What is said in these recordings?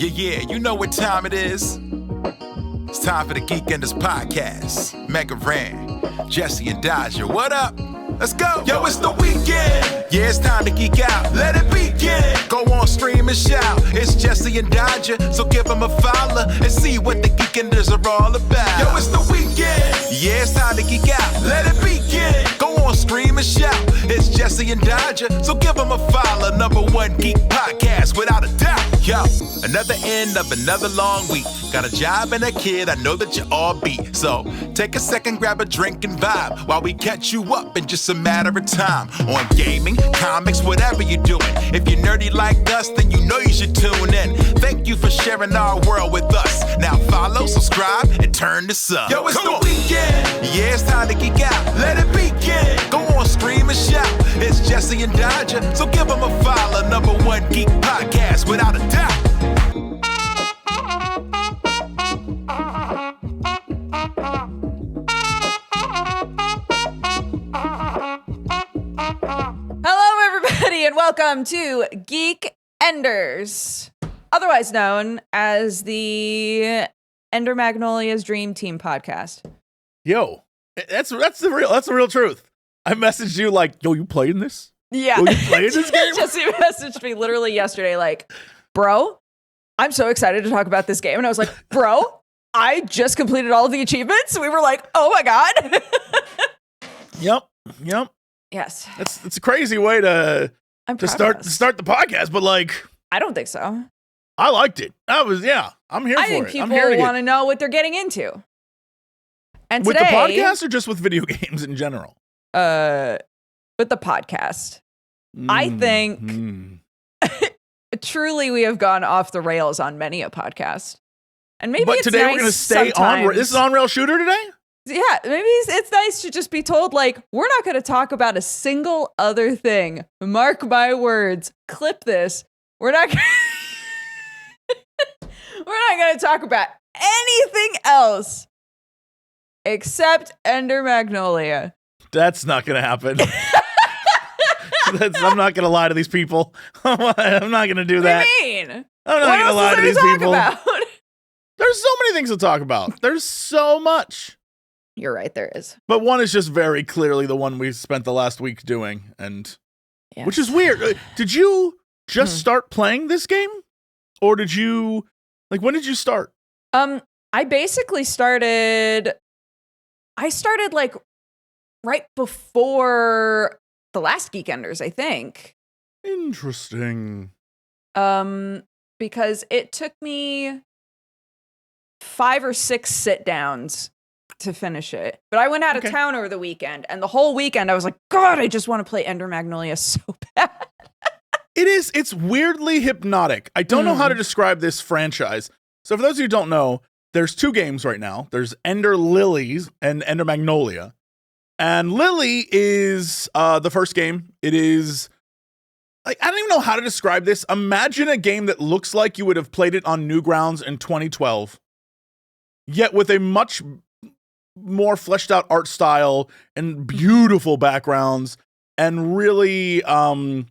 Yeah, you know what time it is. It's time for the Geekenders podcast. MegaRan, Jesse and Dodger, what up? Let's go. Yo, it's the weekend. Yeah, it's time to geek out. Let it begin. Go on, stream and shout. It's Jesse and Dodger, so give them a follow and see what the Geekenders are all about. Yo, it's the weekend. Yeah, it's time to geek out. Let it begin. Go on, stream and shout. It's Jesse and Dodger, so give them a follow. #1 geek podcast, without a doubt. Yo, another end of another long week. Got a job and a kid, I know that you all beat. So take a second, grab a drink and vibe while we catch you up in just a matter of time. On gaming, comics, whatever you're doing. If you're nerdy like us, then you know you should tune in. Thank you for sharing our world with us. Now follow, subscribe, and turn this up. Yo, it's the weekend. Yeah, it's time to geek out. Let it begin. Go on, stream and shout. It's Jesse and Dodger, so give them a follow. #1 geek podcast, without a doubt. And welcome to Geekenders, otherwise known as the Ender Magnolia's Dream Team podcast. Yo, that's the real truth. I messaged you like, yo, you playing this? Yeah. Yo, you playing this game? Jesse messaged me literally yesterday like, bro, I'm so excited to talk about this game. And I was like, bro, I just completed all of the achievements. We were like, oh my God. Yep. Yes. It's a crazy way to start the podcast, but like, I don't think so. I liked it. I'm here for it. I think people want to know what they're getting into. And with today, the podcast or just with video games in general? With the podcast. I think truly we have gone off the rails on many a podcast. And maybe it's today nice we're going to stay sometimes. on. This is On Rail Shooter today? Yeah, maybe it's nice to just be told, like, we're not going to talk about a single other thing. Mark my words. Clip this. We're not going to talk about anything else except Ender Magnolia. That's not going to happen. I'm not going to lie to these people. I'm not going to do that. What do you mean? I'm not going to lie to these people. About? There's so many things to talk about. There's so much. You're right, there is. But one is just very clearly the one we spent the last week doing, and yes. Which is weird. Did you just start playing this game? Or did you, like, when did you start? I basically started like right before the last Geekenders, I think. Interesting. Because it took me 5 or 6 sit downs to finish it. But I went out of town over the weekend, and the whole weekend I was like, God, I just want to play Ender Magnolia so bad. It's weirdly hypnotic. I don't know how to describe this franchise. So for those of you who don't know, there's 2 games right now. There's Ender Lilies and Ender Magnolia. And Lily is the first game. It is, like, I don't even know how to describe this. Imagine a game that looks like you would have played it on Newgrounds in 2012, yet with a much more fleshed out art style and beautiful backgrounds, and really and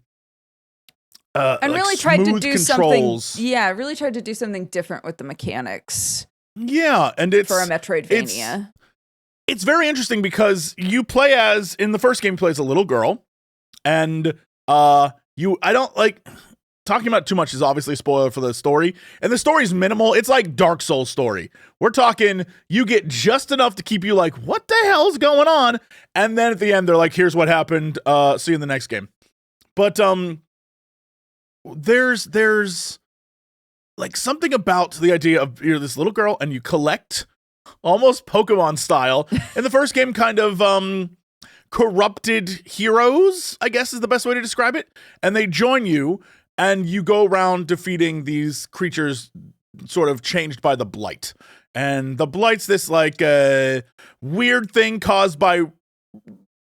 like really tried to do controls. something. Yeah, really tried to do something different with the mechanics. Yeah, and it's for a Metroidvania. It's very interesting because you play as, in the first game, you play as a little girl, and I don't like talking about too much is obviously a spoiler for the story, and the story's minimal. It's like Dark Souls story. We're talking, you get just enough to keep you like, what the hell's going on? And then at the end, they're like, here's what happened. See you in the next game. But there's like something about the idea of you're this little girl and you collect almost Pokemon style. In the first game, kind of corrupted heroes, I guess is the best way to describe it. And they join you, and you go around defeating these creatures sort of changed by the Blight. And the Blight's this like weird thing caused by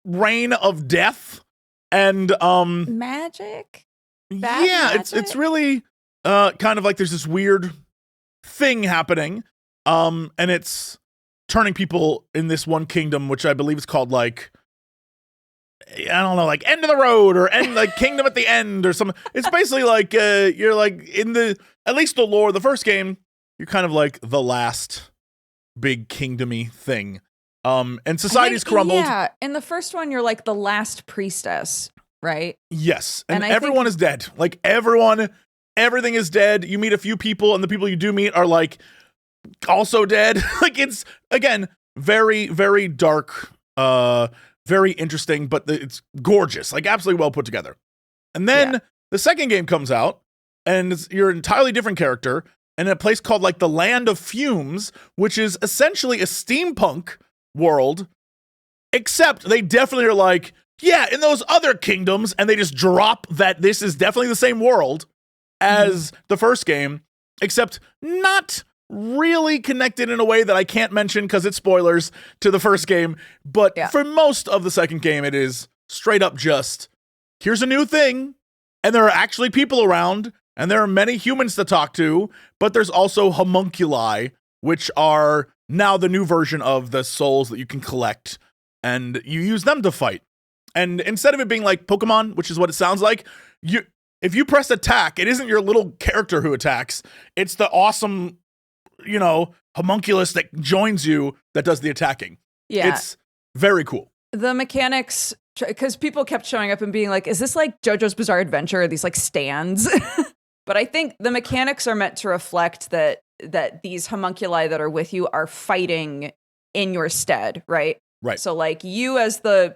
rain of death and Magic? Yeah, magic? it's really kind of like there's this weird thing happening. And it's turning people in this one kingdom, which I believe is called like I don't know, like end of the road or end like kingdom at the end or something. It's basically like you're like in at least the lore of the first game, you're kind of like the last big kingdomy thing. And society's crumbled. Yeah, in the first one, you're like the last priestess, right? Yes, and everyone is dead. Like everything is dead. You meet a few people, and the people you do meet are like also dead. Like it's again very, very dark, very interesting, but it's gorgeous, like absolutely well put together. And then the second game comes out, and you're an entirely different character in a place called like the Land of Fumes, which is essentially a steampunk world, except they definitely are like, yeah, in those other kingdoms, and they just drop that this is definitely the same world as the first game, except not really connected in a way that I can't mention because it's spoilers to the first game. But for most of the second game, it is straight up just, here's a new thing, and there are actually people around, and there are many humans to talk to, but there's also homunculi, which are now the new version of the souls that you can collect, and you use them to fight. And instead of it being like Pokemon, which is what it sounds like, if you press attack, it isn't your little character who attacks, it's the awesome, homunculus that joins you that does the attacking. Yeah. It's very cool. The mechanics, because people kept showing up and being like, is this like JoJo's Bizarre Adventure? Or these like stands? But I think the mechanics are meant to reflect that these homunculi that are with you are fighting in your stead, right? Right. So like you as the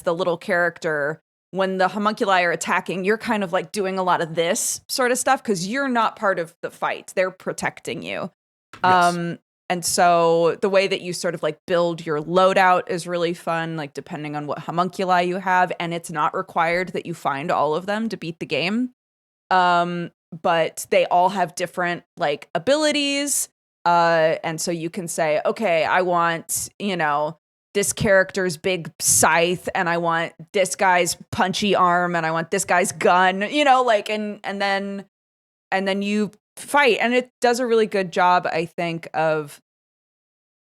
little character, when the homunculi are attacking, you're kind of like doing a lot of this sort of stuff because you're not part of the fight. They're protecting you. Yes. And so the way that you sort of like build your loadout is really fun, like depending on what homunculi you have, and it's not required that you find all of them to beat the game. But they all have different like abilities. And so you can say, okay, I want, this character's big scythe, and I want this guy's punchy arm, and I want this guy's gun, and then you fight. And it does a really good job, I think, of,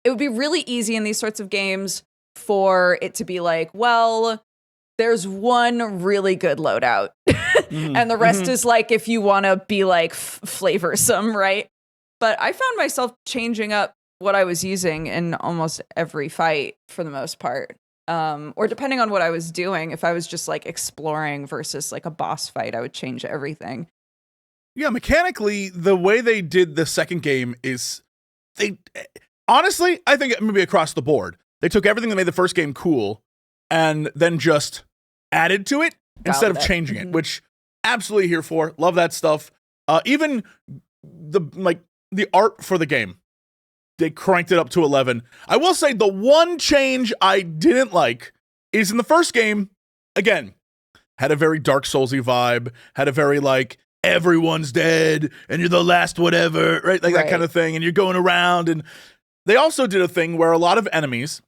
it would be really easy in these sorts of games for it to be like, well, there's one really good loadout and the rest is like, if you want to be like flavorsome, right? But I found myself changing up what I was using in almost every fight for the most part. Or depending on what I was doing, if I was just like exploring versus like a boss fight, I would change everything. Yeah, mechanically, the way they did the second game is honestly, I think maybe across the board, they took everything that made the first game cool and then just added to it instead of changing it, which absolutely here for. Love that stuff. Even the art for the game, they cranked it up to 11. I will say the one change I didn't like is in the first game, again, had a very Dark Soulsy vibe, had a very like, everyone's dead and you're the last whatever, right? Like that kind of thing. And you're going around. And they also did a thing where a lot of enemies,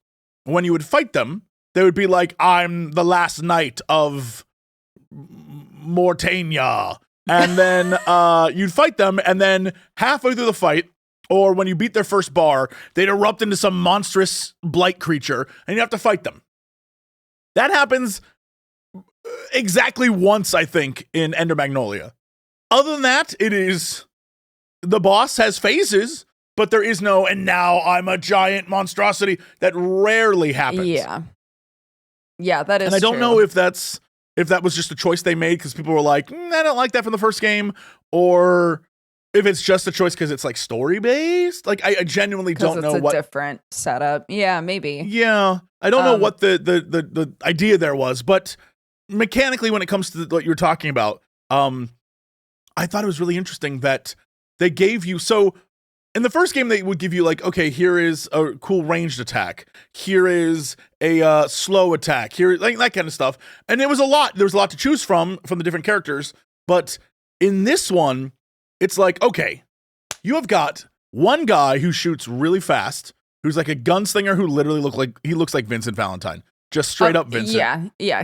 when you would fight them, they would be like, I'm the last knight of Mortania. And then you'd fight them, and then halfway through the fight, or when you beat their first bar, they'd erupt into some monstrous blight creature, and you have to fight them. That happens exactly once, I think, in Ender Magnolia. Other than that, it is the boss has phases, but there is no, and now I'm a giant monstrosity. That rarely happens. Yeah, that is. And I don't true. know if that was just a choice they made because people were like, I don't like that from the first game, or if it's just a choice because it's like story based. Like I genuinely don't know what different setup. Yeah, maybe. Yeah, I don't know what the idea there was, but mechanically, when it comes to what you were talking about, I thought it was really interesting that they gave you, so in the first game, they would give you like, okay, here is a cool ranged attack. Here is a slow attack. Here, like that kind of stuff. And there was a lot to choose from the different characters. But in this one, it's like, okay, you have got one guy who shoots really fast, who's like a gunslinger who literally looks like Vincent Valentine. Just straight up Vincent. Yeah,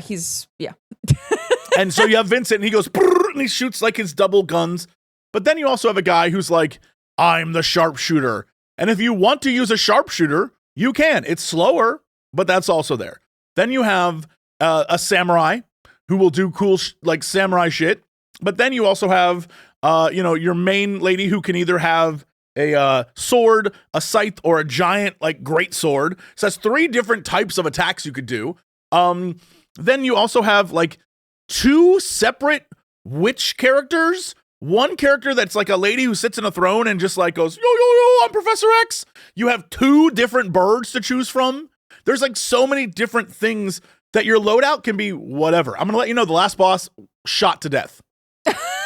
And so you have Vincent, and he goes, and he shoots like his double guns. But then you also have a guy who's like, I'm the sharpshooter. And if you want to use a sharpshooter, you can. It's slower, but that's also there. Then you have a samurai who will do cool like samurai shit. But then you also have your main lady who can either have a sword, a scythe, or a giant like great sword. So that's 3 different types of attacks you could do. Then you also have like 2 separate witch characters. One character that's like a lady who sits in a throne and just like goes, yo, yo, yo, I'm Professor X. You have 2 different birds to choose from. There's like so many different things that your loadout can be whatever. I'm going to let you know the last boss shot to death.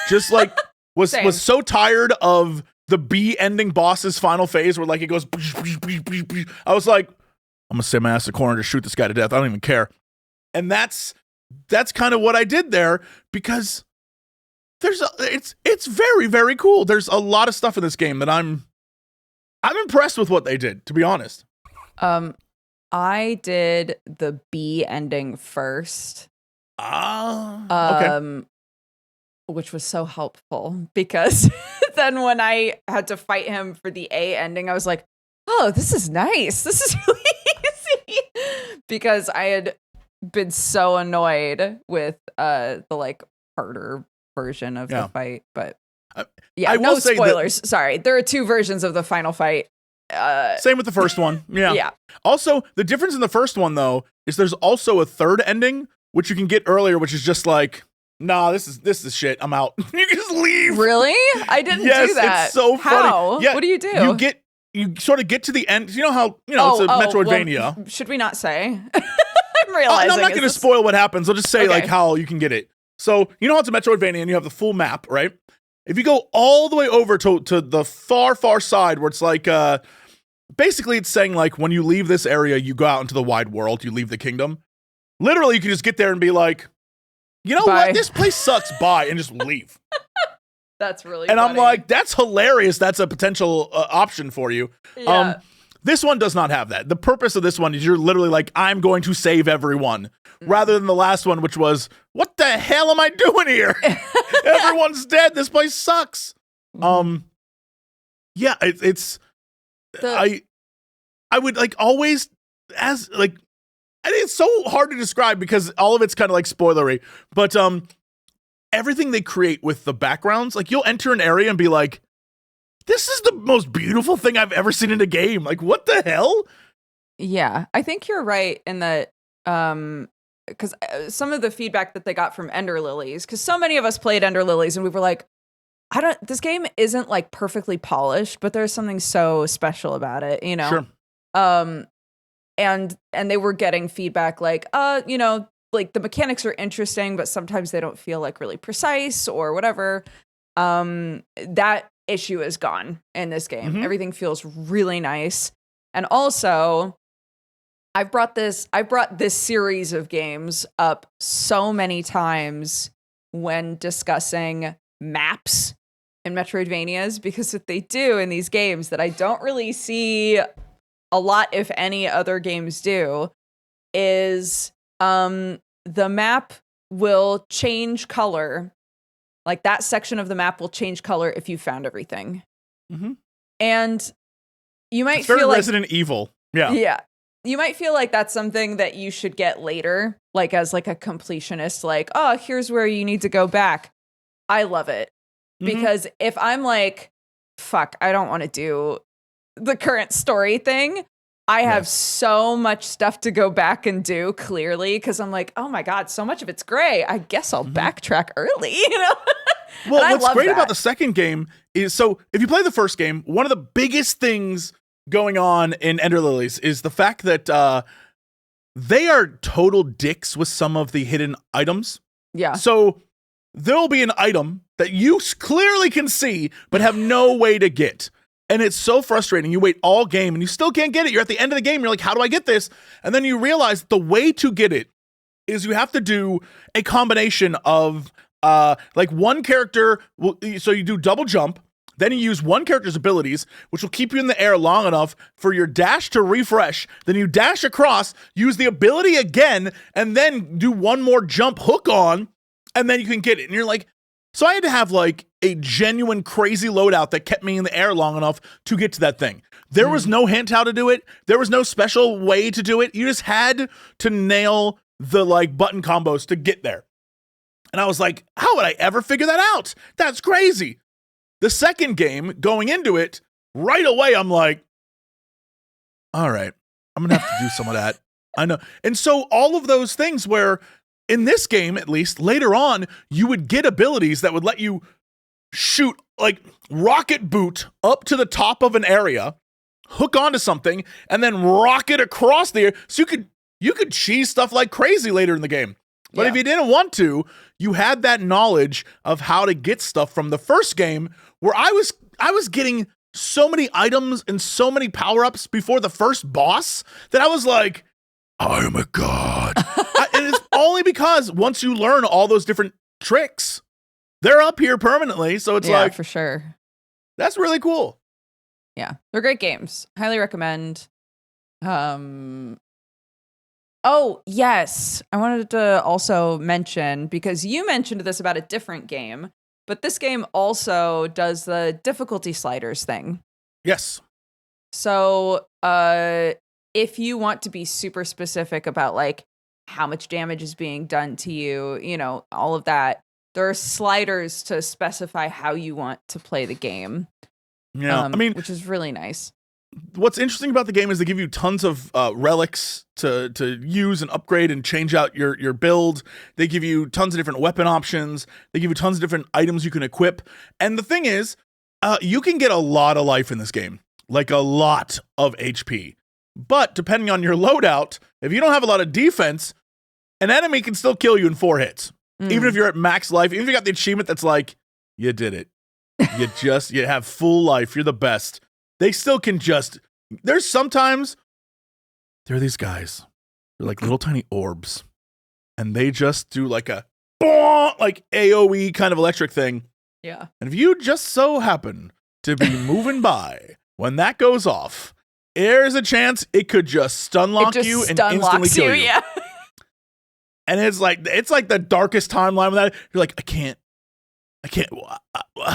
Just like was so tired of the B ending boss's final phase where like it goes. I was like, I'm going to send my ass to the corner to shoot this guy to death. I don't even care. And that's kind of what I did there because it's very, very cool. There's a lot of stuff in this game that I'm impressed with what they did, to be honest. I did the B ending first. Okay. Which was so helpful because then when I had to fight him for the A ending, I was like, oh, this is nice. This is really easy. Because I had been so annoyed with the like harder version of the fight. But no spoilers. Sorry. There are 2 versions of the final fight. Same with the first one. Yeah. Yeah. Also, the difference in the first one though is there's also a 3rd ending which you can get earlier, which is just like, nah, this is shit. I'm out. You can just leave. Really? I didn't do that. It's so funny. How? Yeah, what do you do? You sort of get to the end. You know how it's a Metroidvania. Well, should we not say? I'm realizing. I'm not going to spoil what happens. I'll just say like how you can get it. So you know how it's a Metroidvania and you have the full map, right? If you go all the way over to the far, far side where it's like, basically it's saying like when you leave this area, you go out into the wide world, you leave the kingdom. Literally, you can just get there and be like, you know what? This place sucks. Bye. And just leave. That's really and funny. I'm like, that's hilarious. That's a potential option for you. Yeah. This one does not have that. The purpose of this one is you're literally like, I'm going to save everyone. Rather than the last one, which was, what the hell am I doing here? Everyone's dead. This place sucks. Yeah, I would like always as like, it's so hard to describe because all of it's kind of like spoilery, but everything they create with the backgrounds, like you'll enter an area and be like, this is the most beautiful thing I've ever seen in a game. Like, what the hell? Yeah, I think you're right in that, because some of the feedback that they got from Ender Lilies, because so many of us played Ender Lilies and we were like, this game isn't like perfectly polished, but there's something so special about it, you know? Sure. And they were getting feedback like, like the mechanics are interesting, but sometimes they don't feel like really precise or whatever. That issue is gone in this game. Mm-hmm. Everything feels really nice. And also, I brought this series of games up so many times when discussing maps in Metroidvanias, because what they do in these games that I don't really see a lot, if any other games do, is the map will change color. Like that section of the map will change color if you found everything. Mm-hmm. And you might it's very feel like Resident Evil. Yeah. Yeah. You might feel like that's something that you should get later, like as like a completionist, like, oh, here's where you need to go back. I love it. Because if I'm like, fuck, I don't want to do the current story thing, I have so much stuff to go back and do, clearly, because I'm like, oh my God, so much of it's gray. I guess I'll backtrack early, you know? Well, what's great about the second game is, so if you play the first game, one of the biggest things going on in Ender Lilies is the fact that they are total dicks with some of the hidden items. Yeah. So there'll be an item that you clearly can see, but have no way to get. And it's so frustrating. You wait all game and you still can't get it. You're at the end of the game. You're like, how do I get this? And then you realize the way to get it is you have to do a combination of like one character. So you do double jump. Then you use one character's abilities, which will keep you in the air long enough for your dash to refresh. Then you dash across, use the ability again, and then do one more jump hook on, and then you can get it. And you're like, so I had to have like a genuine crazy loadout that kept me in the air long enough to get to that thing. There was no hint how to do it. There was no special way to do it. You just had to nail the like button combos to get there. And I was like, how would I ever figure that out? That's crazy. The second game, going into it, right away, I'm like, all right, I'm going to have to do some of that. I know. And so all of those things where in this game, at least later on, you would get abilities that would let you shoot like rocket boot up to the top of an area, hook onto something, and then rocket across the air. So you could cheese stuff like crazy later in the game. But if you didn't want to, you had that knowledge of how to get stuff from the first game where I was getting so many items and so many power-ups before the first boss that I was like, I am a god. And it's only because once you learn all those different tricks, they're up here permanently. So it's like, for sure. That's really cool. Yeah, they're great games. Highly recommend. Oh, yes. I wanted to also mention, because you mentioned this about a different game, but this game also does the difficulty sliders thing. Yes. So, if you want to be super specific about like how much damage is being done to you, you know, all of that, there are sliders to specify how you want to play the game. Yeah, I mean, which is really nice. What's interesting about the game is they give you tons of relics to use and upgrade and change out your build. They give you tons of different weapon options. They give you tons of different items you can equip. And the thing is, you can get a lot of life in this game, like a lot of HP. But depending on your loadout, if you don't have a lot of defense, an enemy can still kill you in 4 hits. Even if you're at max life, even if you got the achievement that's like, you did it. You have full life. You're the best. They still can there's sometimes, there are these guys. They're like little tiny orbs. And they just do like a, like AoE kind of electric thing. Yeah. And if you just so happen to be moving by when that goes off, there's a chance it could just stun lock you and instantly kill you. Yeah. And it's like the darkest timeline with that. You're like, I can't.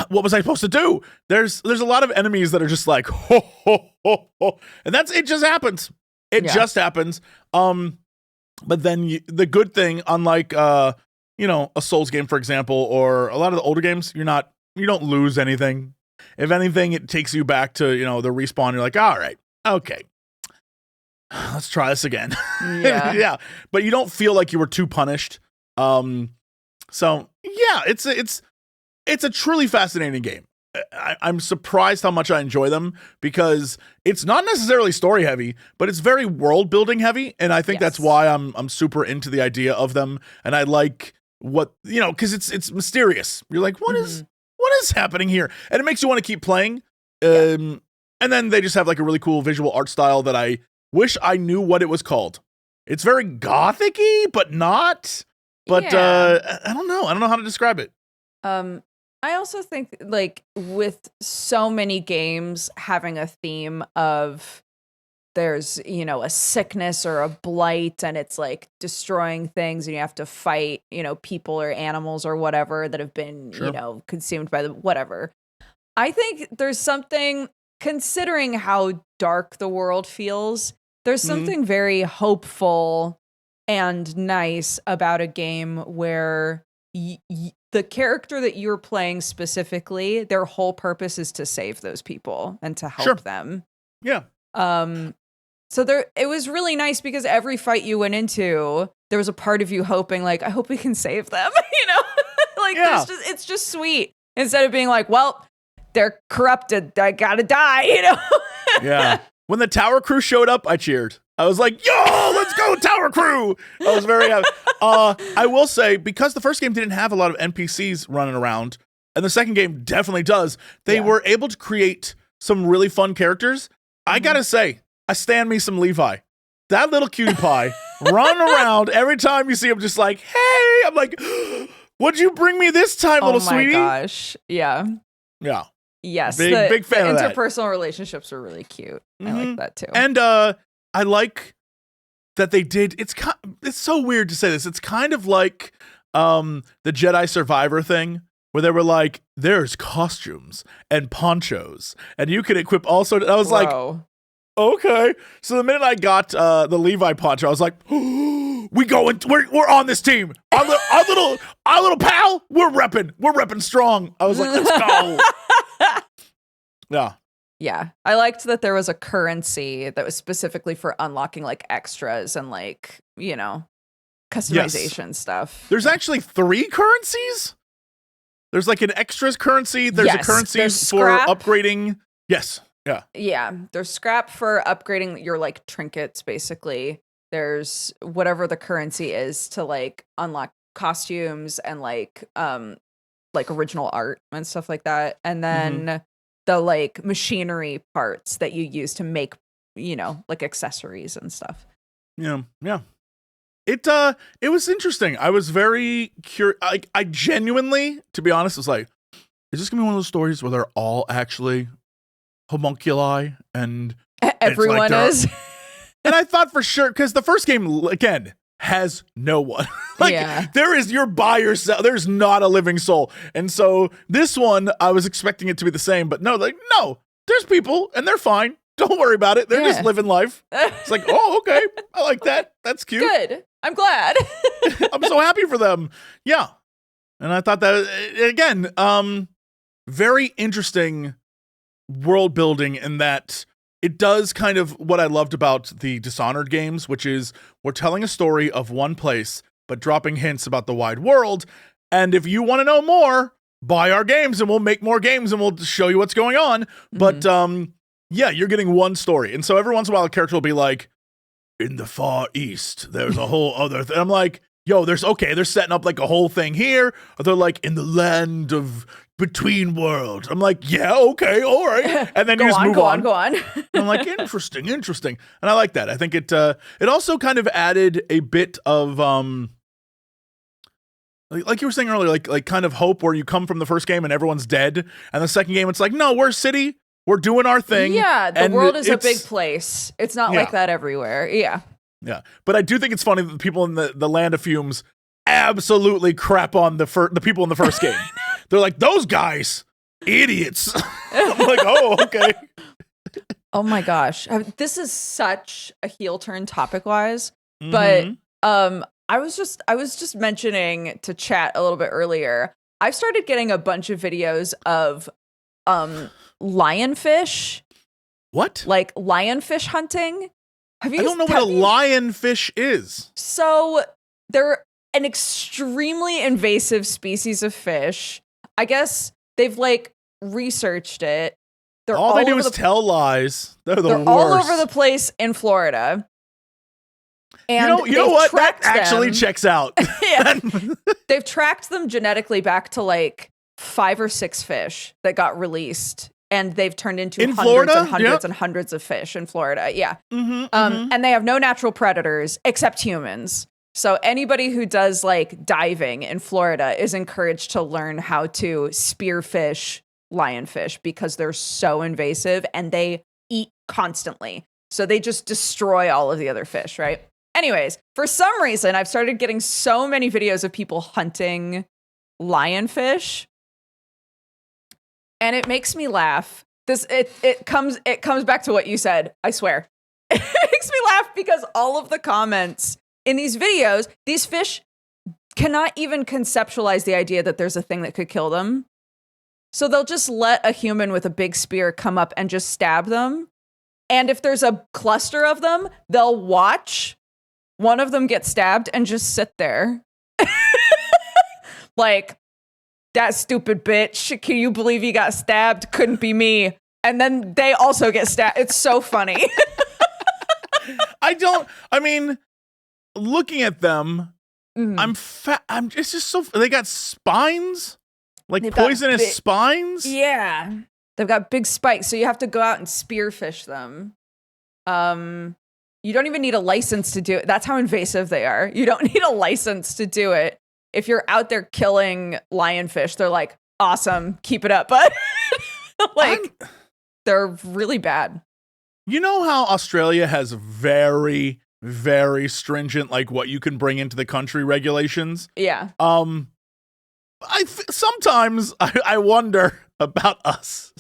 What was I supposed to do? There's a lot of enemies that are just like, ho, ho, ho, ho. And it just happens. It just happens. But then the good thing, unlike, a Souls game, for example, or a lot of the older games, you don't lose anything. If anything, it takes you back to, the respawn. You're like, all right, okay. Let's try this again. Yeah. Yeah. But you don't feel like you were too punished. So yeah, it's a truly fascinating game. I'm surprised how much I enjoy them because it's not necessarily story heavy, but it's very world building heavy. And I think that's why I'm super into the idea of them. And I like what, cause it's mysterious. You're like, what is happening here? And it makes you want to keep playing. And then they just have like a really cool visual art style that I wish I knew what it was called. It's very gothic-y, but not. But I don't know. I don't know how to describe it. I also think like with so many games having a theme of there's, a sickness or a blight and it's like destroying things and you have to fight, people or animals or whatever that have been, consumed by the whatever. I think there's something, considering how dark the world feels, there's something very hopeful and nice about a game where the character that you're playing specifically, their whole purpose is to save those people and to help them. Yeah. So it was really nice because every fight you went into, there was a part of you hoping like, I hope we can save them, like it's just sweet instead of being like, well, they're corrupted. I gotta die, Yeah. When the tower crew showed up, I cheered. I was like, yo, let's go, tower crew. I was very happy. I will say, because the first game didn't have a lot of NPCs running around, and the second game definitely does, they were able to create some really fun characters. I gotta say, I stand me some Levi. That little cutie pie run around every time you see him just like, hey, I'm like, what'd you bring me this time, little sweetie? Oh my gosh. Yeah. Yeah. Yes. Big fan of that. Interpersonal relationships are really cute. I like that too. And I like that they did. It's so weird to say this. It's kind of like the Jedi Survivor thing where they were like, there's costumes and ponchos and you can equip all sorts. I was like, okay. So the minute I got the Levi poncho, I was like, oh, we're on this team. Our little pal, we're repping strong. I was like, let's go. Yeah. Yeah. I liked that there was a currency that was specifically for unlocking like extras and like, you know, customization stuff. There's actually 3 currencies. There's like an extras currency. There's a currency for upgrading. Yes. Yeah. Yeah. There's scrap for upgrading your like trinkets, basically. There's whatever the currency is to like unlock costumes and like original art and stuff like that. And then the like machinery parts that you use to make, you know, like accessories and stuff. Yeah. Yeah. It was interesting. I was very curious. I genuinely, to be honest, was like, is this gonna be one of those stories where they're all actually homunculi and everyone like is? And I thought for sure, because the first game again has no one. You're by yourself. There's not a living soul. And so this one, I was expecting it to be the same, but no, there's people and they're fine. Don't worry about it. They're just living life. It's like, oh, okay. I like that. That's cute. Good. I'm glad. I'm so happy for them. Yeah. And I thought that, again, very interesting world building in that it does kind of what I loved about the Dishonored games, which is we're telling a story of one place, but dropping hints about the wide world. And if you want to know more, buy our games and we'll make more games and we'll show you what's going on. But yeah, you're getting one story. And so every once in a while, a character will be like, in the Far East, there's a whole other thing. I'm like, yo, they're setting up like a whole thing here. Or they're like, in the land of between worlds. I'm like, yeah, okay, all right. And then you just move on. Go on. I'm like, interesting. And I like that. I think it also kind of added a bit of, like you were saying earlier, like kind of hope where you come from the first game and everyone's dead. And the second game, it's like, no, we're a city. We're doing our thing. Yeah, the world is a big place. It's not like that everywhere. Yeah. Yeah. But I do think it's funny that the people in the land of fumes absolutely crap on the people in the first game. They're like, those guys, idiots. I'm like, oh, okay. Oh my gosh. This is such a heel turn topic wise. But I was just mentioning to chat a little bit earlier. I've started getting a bunch of videos of lionfish. What? Like lionfish hunting. I don't know what a lionfish is. So they're an extremely invasive species of fish. I guess they've like researched it. All they do is tell lies. They're worst. All over the place in Florida. And you know what? That actually checks out. Yeah. They've tracked them genetically back to like 5 or 6 fish that got released. And they've turned into hundreds and hundreds and hundreds of fish in Florida. Yeah. And they have no natural predators except humans. So anybody who does like diving in Florida is encouraged to learn how to spearfish lionfish because they're so invasive and they eat constantly. So they just destroy all of the other fish, right? Anyways, for some reason, I've started getting so many videos of people hunting lionfish. And it makes me laugh. It comes back to what you said, I swear. It makes me laugh because all of the comments in these videos, these fish cannot even conceptualize the idea that there's a thing that could kill them. So they'll just let a human with a big spear come up and just stab them. And if there's a cluster of them, they'll watch one of them get stabbed and just sit there. Like, that stupid bitch. Can you believe he got stabbed? Couldn't be me. And then they also get stabbed. It's so funny. I mean, looking at them, it's just so, they got spines? Like they've poisonous spines? Yeah. They've got big spikes, so you have to go out and spearfish them. You don't even need a license to do it. That's how invasive they are. You don't need a license to do it. If you're out there killing lionfish, they're like, awesome, keep it up. But they're really bad. You know how Australia has very, very stringent, like what you can bring into the country regulations? Yeah. Sometimes I wonder about us.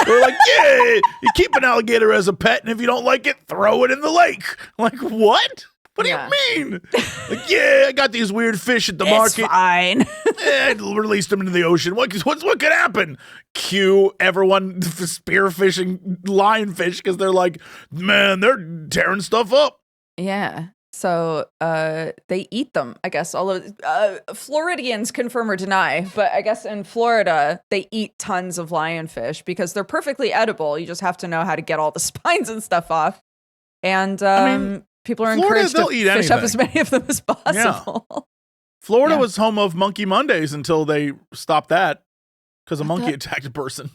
We're like, yeah, you keep an alligator as a pet, and if you don't like it, throw it in the lake. I'm like, what? What do you mean? Like, yeah, I got these weird fish at the market. It's fine. I released them into the ocean. What could happen? Cue everyone spearfishing lionfish because they're like, man, they're tearing stuff up. Yeah. So they eat them, I guess. Although Floridians confirm or deny, but I guess in Florida they eat tons of lionfish because they're perfectly edible. You just have to know how to get all the spines and stuff off. And people are encouraged to fish up as many of them as possible. Yeah. Florida was home of Monkey Mondays until they stopped that because a monkey attacked a person.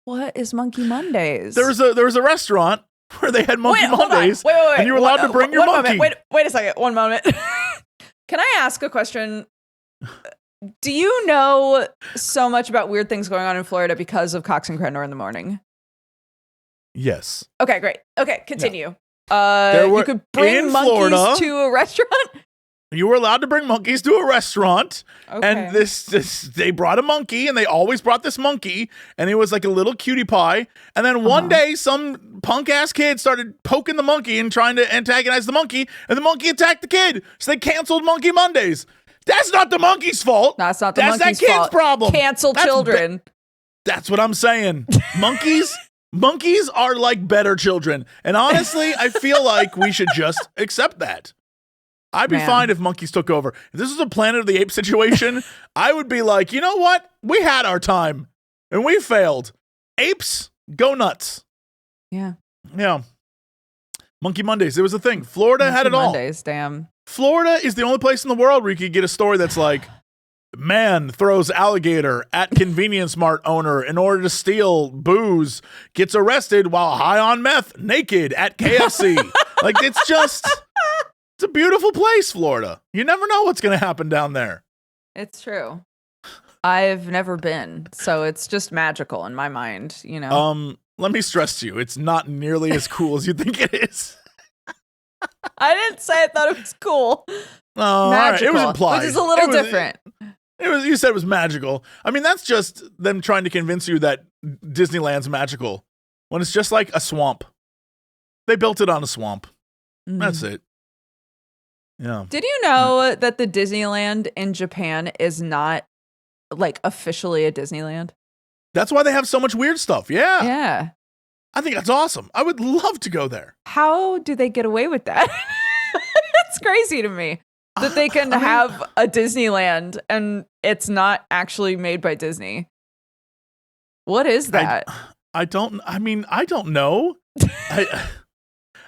What is Monkey Mondays? There was a restaurant where they had Monkey Mondays, wait, and you were allowed to bring your monkey. Wait a second. One moment. Can I ask a question? Do you know so much about weird things going on in Florida because of Cox and Crendor in the morning? Yes. Okay, great. Okay, continue. You could bring monkeys Florida, to a restaurant? You were allowed to bring monkeys to a restaurant. Okay. And they brought a monkey, and they always brought this monkey, and it was like a little cutie pie. And then one day, some punk-ass kid started poking the monkey and trying to antagonize the monkey, and the monkey attacked the kid. So they canceled Monkey Mondays. That's not the monkey's fault. That's not the monkey's fault. That's that kid's problem. Cancel children. That's what I'm saying. Monkeys are like better children. And honestly, I feel like we should just accept that. I'd be fine if monkeys took over. If this was a Planet of the Apes situation, I would be like, you know what? We had our time, and we failed. Apes, go nuts. Yeah. Yeah. Monkey Mondays. It was a thing. Florida had it all. Mondays, damn. Florida is the only place in the world where you could get a story that's like, man throws alligator at convenience mart owner in order to steal booze, gets arrested while high on meth, naked at KFC. Like, it's a beautiful place, Florida. You never know what's going to happen down there. It's true. I've never been, so it's just magical in my mind, you know. Let me stress to you, it's not nearly as cool as you think it is. I didn't say I thought it was cool. Oh, magical, it was implied. Which is a little different. You said it was magical. I mean, that's just them trying to convince you that Disneyland's magical when it's just like a swamp. They built it on a swamp. That's it. Yeah. Did you know that the Disneyland in Japan is not like officially a Disneyland? That's why they have so much weird stuff. Yeah. Yeah. I think that's awesome. I would love to go there. How do they get away with that? It's crazy to me that they can have a Disneyland and it's not actually made by Disney. What is that? I don't know.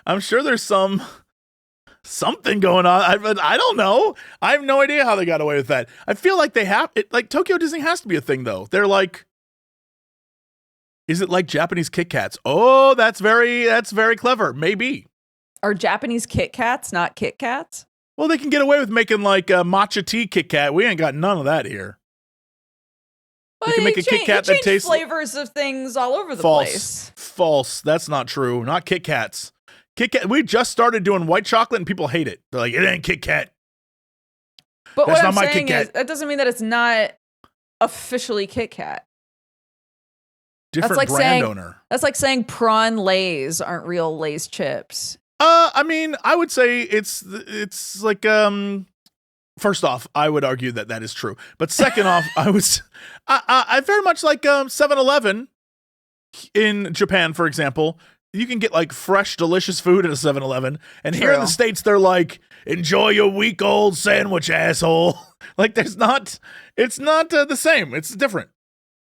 I'm sure there's something going on. I don't know. I have no idea how they got away with that. I feel like they have it. Like Tokyo Disney has to be a thing, though. They're like, is it like Japanese Kit Kats? Oh, that's very clever. Maybe. Are Japanese Kit Kats not Kit Kats? Well, they can get away with making like a matcha tea Kit Kat. We ain't got none of that here. Well, you can make a Kit Kat that tastes flavors of things all over the place. False. That's not true. Not Kit Kats. Kit Kat. We just started doing white chocolate and people hate it. They're like, it ain't Kit Kat. But that's what I'm saying is that doesn't mean that it's not officially Kit Kat. Different brand owner. That's like saying prawn Lays aren't real Lay's chips. I mean, I would say it's like first off, I would argue that is true. But second off, I very much like 7-Eleven in Japan, for example. You can get like fresh, delicious food at a 7-Eleven. And here in the States, they're like, enjoy your week-old sandwich, asshole. Like it's not the same. It's different.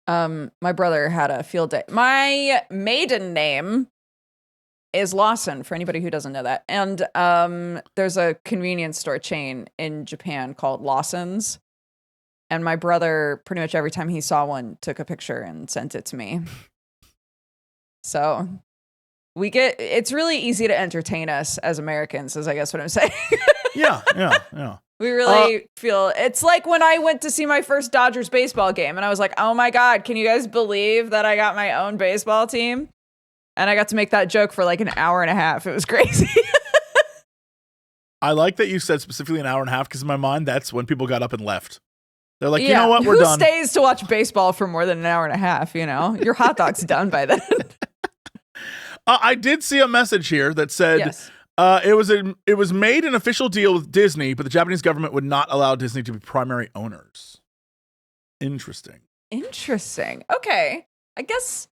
My brother had a field day. My maiden name is Locsin, for anybody who doesn't know that. And there's a convenience store chain in Japan called Lawson's. And my brother, pretty much every time he saw one, took a picture and sent it to me. So it's really easy to entertain us as Americans, is I guess what I'm saying. Yeah. We really feel it's like when I went to see my first Dodgers baseball game and I was like, oh my God, can you guys believe that I got my own baseball team? And I got to make that joke for like an hour and a half. It was crazy. I like that you said specifically an hour and a half because in my mind, that's when people got up and left. They're like, you know what? We're done. Who stays to watch baseball for more than an hour and a half? You know, your hot dog's done by then. I did see a message here that said, It was made an official deal with Disney, but the Japanese government would not allow Disney to be primary owners. Interesting. Okay. I guess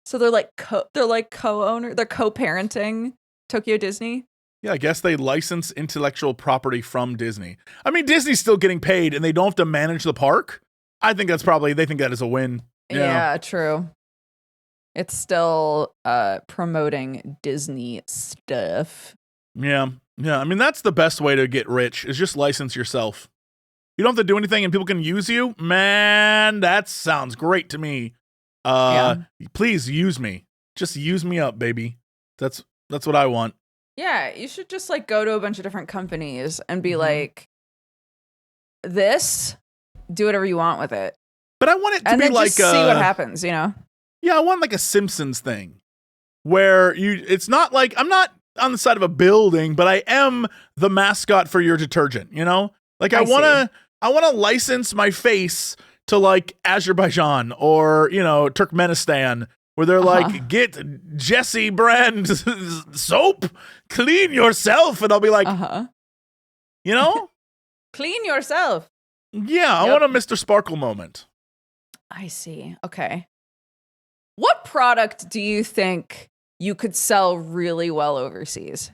so they're like co-owner, they're co-parenting Tokyo Disney. Yeah, I guess they license intellectual property from Disney. I mean, Disney's still getting paid and they don't have to manage the park. I think they think that is a win. Yeah, true. It's still promoting Disney stuff. Yeah. I mean, that's the best way to get rich is just license yourself. You don't have to do anything and people can use you. Man, that sounds great to me. Please use me. Just use me up, baby. That's what I want. Yeah, you should just like go to a bunch of different companies and be like, do whatever you want with it. But I want it to and be then like just see what happens, you know? Yeah, I want like a Simpsons thing where it's not like I'm not on the side of a building, but I am the mascot for your detergent, you know? Like I want to license my face to like Azerbaijan or, you know, Turkmenistan where they're like, get Jesse brand soap, clean yourself. And I'll be like, you know? Clean yourself. Yeah, I want a Mr. Sparkle moment. I see. Okay. What product do you think you could sell really well overseas?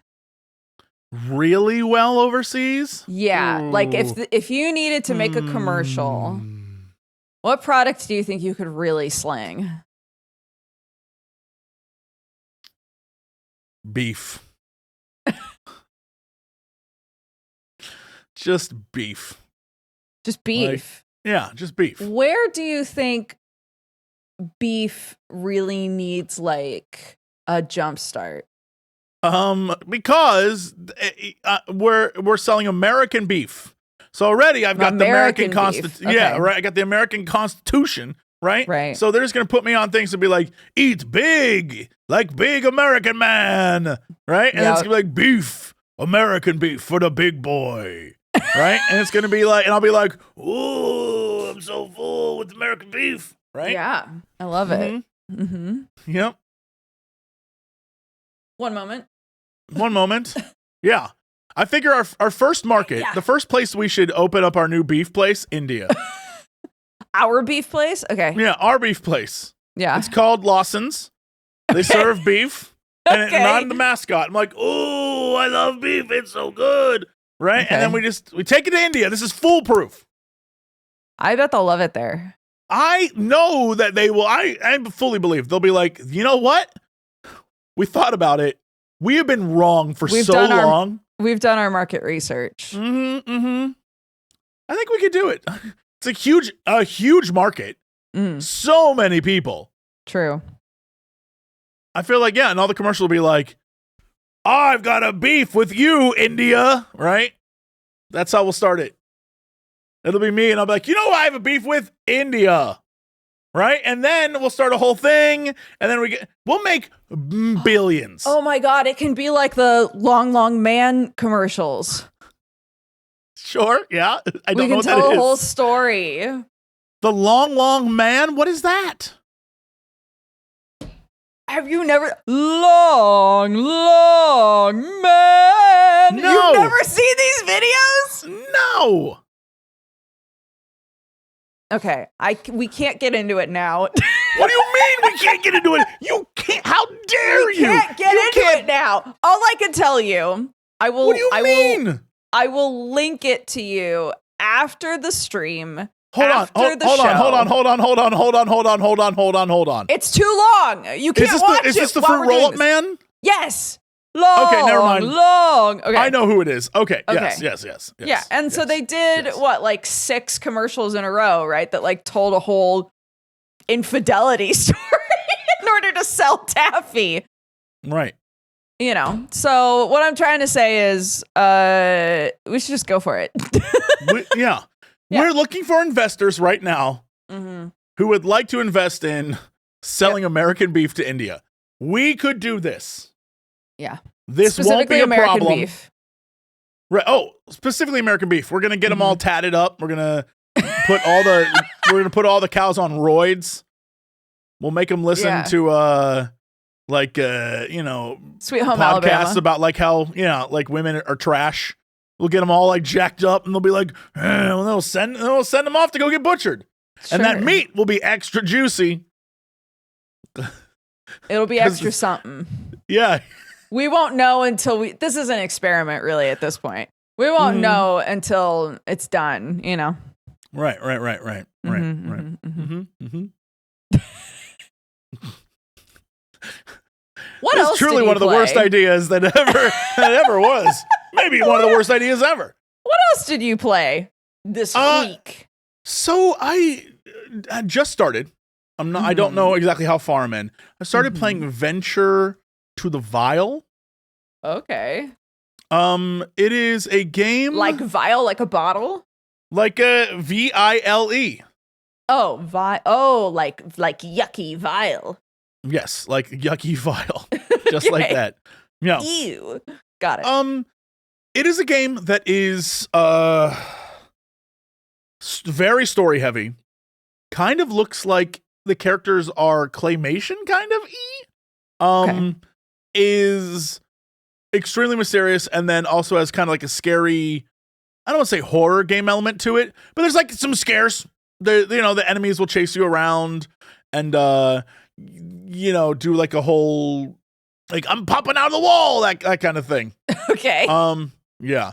Really well overseas? Yeah, Ooh. like if you needed to make a commercial, what product do you think you could really slang? Beef. Just beef. Just beef. Just beef. Where do you think beef really needs like a jump start? Because we're selling American beef. So already I've got the American Constitution. Okay. Yeah, right. I got the American Constitution, right? Right. So they're just gonna put me on things and be like, eat big, like big American man, right? And it's gonna be like beef, American beef for the big boy. Right? And it's gonna be like, and I'll be like, ooh, I'm so full with American beef. Right? Yeah. I love it. Yep. One moment. Yeah. I figure our first market, the first place we should open up our new beef place, India. Our beef place? Okay. Yeah, our beef place. Yeah. It's called Lawson's. They serve beef. And I'm the mascot. I'm like, oh, I love beef. It's so good. Right? Okay. And then we take it to India. This is foolproof. I bet they'll love it there. I know that they will. I fully believe they'll be like, you know what? We thought about it. We have been wrong for so long. We've done our market research. I think we could do it. It's a huge market. So many people. True. I feel like, and all the commercials will be like, I've got a beef with you, India. Right? That's how we'll start it. It'll be me, and I'll be like, you know who I have a beef with? India. Right? And then we'll start a whole thing, and then we'll make billions. Oh my God, it can be like the Long Man commercials. Sure, yeah. I don't know what that is. We can tell a whole story. The Long Man? What is that? Have you never... Long Man? No. You've never seen these videos? No. Okay, we can't get into it now. What do you mean we can't get into it? You can't. How dare you? Can't get into it now. All I can tell you, I will. What do you mean? I will link it to you after the stream. Hold on. It's too long. You can't watch it. Is this the Fruit Roll-Up Man? Yes. Long. Okay, never mind. Long. Okay. I know who it is. Okay. Yes. Yeah, and so they did like 6 commercials in a row, right? That like told a whole infidelity story in order to sell taffy. Right. You know. So what I'm trying to say is, we should just go for it. Yeah. We're looking for investors right now who would like to invest in selling American beef to India. We could do this. Yeah. This won't be a American problem. Beef. Right. Oh, specifically American beef. We're gonna get them all tatted up. We're gonna put all the cows on roids. We'll make them listen to like you know, Sweet Home podcasts Alabama. about like how like women are trash. We'll get them all like jacked up, and they'll be like, well, they'll send them off to go get butchered, and that meat will be extra juicy. It'll be extra something. Yeah. We won't know until this is an experiment really at this point. We won't know until it's done, you know. Right. What else? Truly one of the worst ideas that ever was. Maybe one of the worst ideas ever. What else did you play this week? So I just started. I don't know exactly how far I'm in. I started playing Venture to the Vile. Okay. It is a game like vial, like a bottle, like a VILE. Oh, like yucky vial. Yes, like yucky vial, just like that. Yeah. Ew. Got it. It is a game that is very story heavy. Kind of looks like the characters are claymation, kind of. Is extremely mysterious, and then also has kind of like a scary, I don't want to say horror game element to it, but there's like some scares. The enemies will chase you around and do like a whole like I'm popping out of the wall, that kind of thing. Okay. Yeah.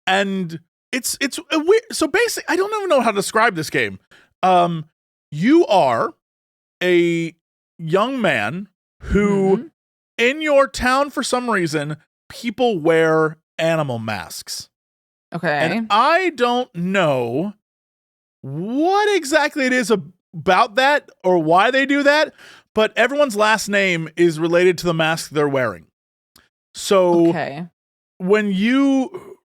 And it's a weird, so basically I don't even know how to describe this game. You are a young man who in your town, for some reason, people wear animal masks. Okay. And I don't know what exactly it is about that or why they do that, but everyone's last name is related to the mask they're wearing. So when you,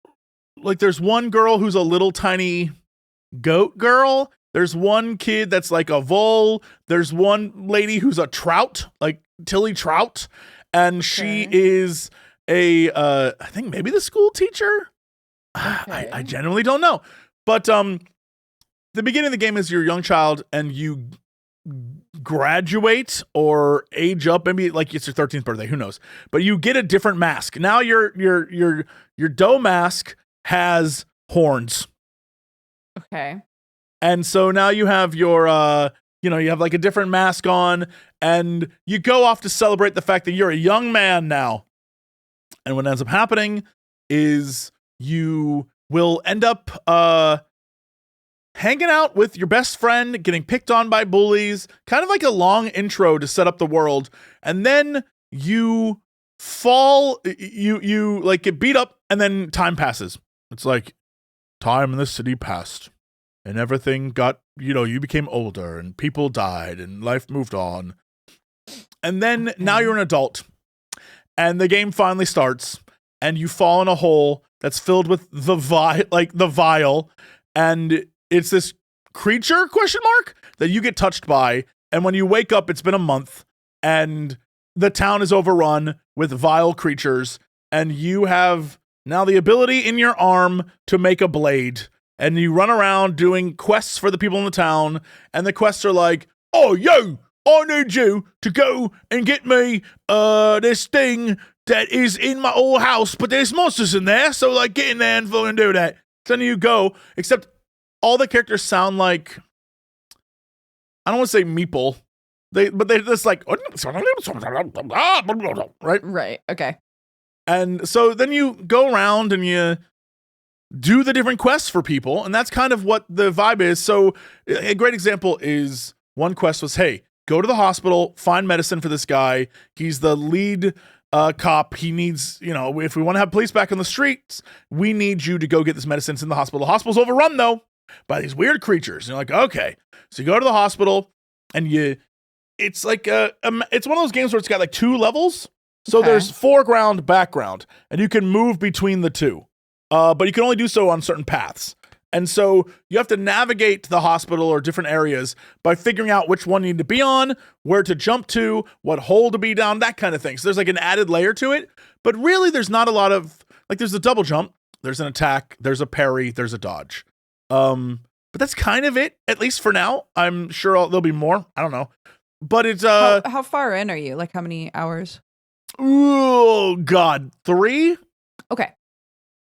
like, there's one girl who's a little tiny goat girl. There's one kid that's like a vole. There's one lady who's a trout, like Tilly Trout. And she is I think maybe the school teacher. I genuinely don't know. But the beginning of the game is you're a young child and you graduate or age up. Maybe like it's your 13th birthday. Who knows? But you get a different mask. Now your dough mask has horns. Okay. And so now you have your you have like a different mask on, and you go off to celebrate the fact that you're a young man now. And what ends up happening is you will end up hanging out with your best friend, getting picked on by bullies, kind of like a long intro to set up the world. And then you fall, you like get beat up, and then time passes. It's like time in the city passed. And everything got, you became older and people died and life moved on. And then now you're an adult and the game finally starts and you fall in a hole that's filled with the vial. And it's this creature ? That you get touched by. And when you wake up, it's been a month and the town is overrun with vile creatures. And you have now the ability in your arm to make a blade. And you run around doing quests for the people in the town. And the quests are like, oh, yo, I need you to go and get me this thing that is in my old house. But there's monsters in there. So, like, get in there and fucking do that. So then you go. Except all the characters sound like, I don't want to say meeple. But they're just like, right? Right. Okay. And so then you go around and you do the different quests for people, and that's kind of what the vibe is. So a great example is one quest was, hey, go to the hospital, find medicine for this guy. He's the lead cop. He needs, if we want to have police back on the streets, we need you to go get this medicine in the hospital. The hospital's overrun, though, by these weird creatures. And you're like, okay. So you go to the hospital, and it's like, it's one of those games where it's got like 2 levels. So there's foreground, background, and you can move between the 2. But you can only do so on certain paths. And so you have to navigate the hospital or different areas by figuring out which one you need to be on, where to jump to, what hole to be down, that kind of thing. So there's like an added layer to it. But really, there's not a lot of, like, there's a double jump, there's an attack, there's a parry, there's a dodge. But that's kind of it, at least for now. I'm sure there'll be more. I don't know. But it's how far in are you? Like how many hours? Oh God, 3. Okay.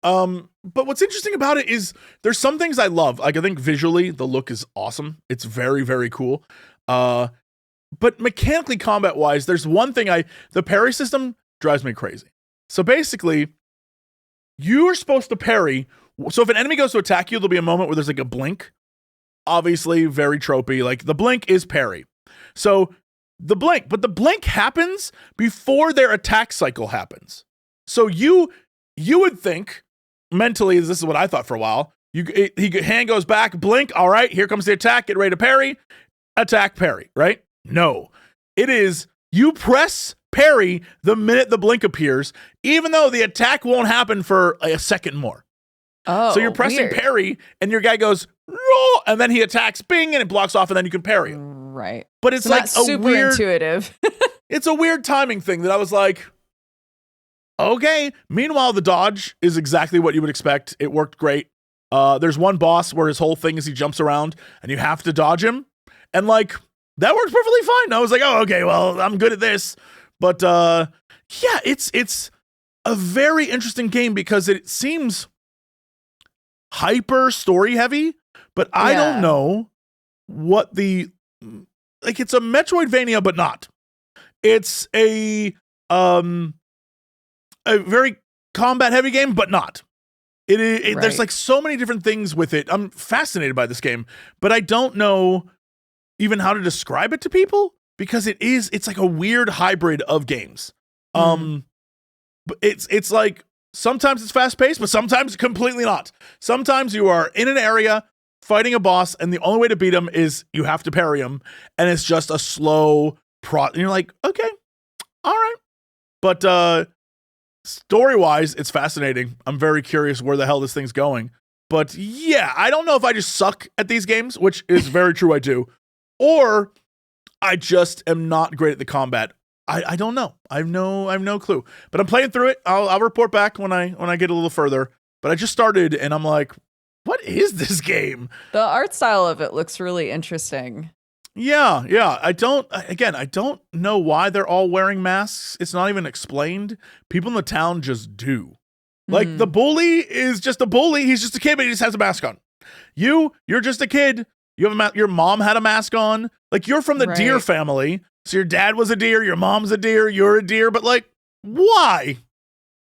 But what's interesting about it is there's some things I love. Like I think visually the look is awesome. It's very, very cool. But mechanically, combat wise, there's one thing the parry system drives me crazy. So basically, you are supposed to parry. So if an enemy goes to attack you, there'll be a moment where there's like a blink. Obviously, very tropey. Like the blink is parry. So the blink happens before their attack cycle happens. So you would think mentally, this is what I thought for a while. Hand goes back, blink. All right, here comes the attack. Get ready to parry. Attack, parry. Right? No, it is you press parry the minute the blink appears, even though the attack won't happen for a second more. Oh, so you're pressing weird. parry, and your guy goes roll, and then he attacks, bing, and it blocks off, and then you can parry him. Right, but it's so like not super weird, intuitive. It's a weird timing thing that I was like, okay. Meanwhile, the dodge is exactly what you would expect. It worked great. There's one boss where his whole thing is he jumps around, and you have to dodge him, and like that works perfectly fine. I was like, oh, okay, well, I'm good at this. But yeah, it's a very interesting game because it seems hyper story heavy, but I don't know what it's a Metroidvania, but not. It's a very combat heavy game, but not. Right. There's like so many different things with it. I'm fascinated by this game, but I don't know even how to describe it to people because it's like a weird hybrid of games. But it's like sometimes it's fast paced, but sometimes completely not. Sometimes you are in an area fighting a boss, and the only way to beat him is you have to parry him, and it's just a slow and you're like, okay, all right. But story wise, it's fascinating. I'm very curious where the hell this thing's going. But yeah, I don't know if I just suck at these games, which is very true. I do. Or I just am not great at the combat. I don't know. I have no clue. But I'm playing through it. I'll report back when I get a little further. But I just started and I'm like, what is this game? The art style of it looks really interesting. Yeah. I don't know why they're all wearing masks. It's not even explained. People in the town just do. Like the bully is just a bully. He's just a kid, but he just has a mask on. You're just a kid. You have your mom had a mask on. Like you're from the deer family. So your dad was a deer, your mom's a deer, you're a deer, but like, why?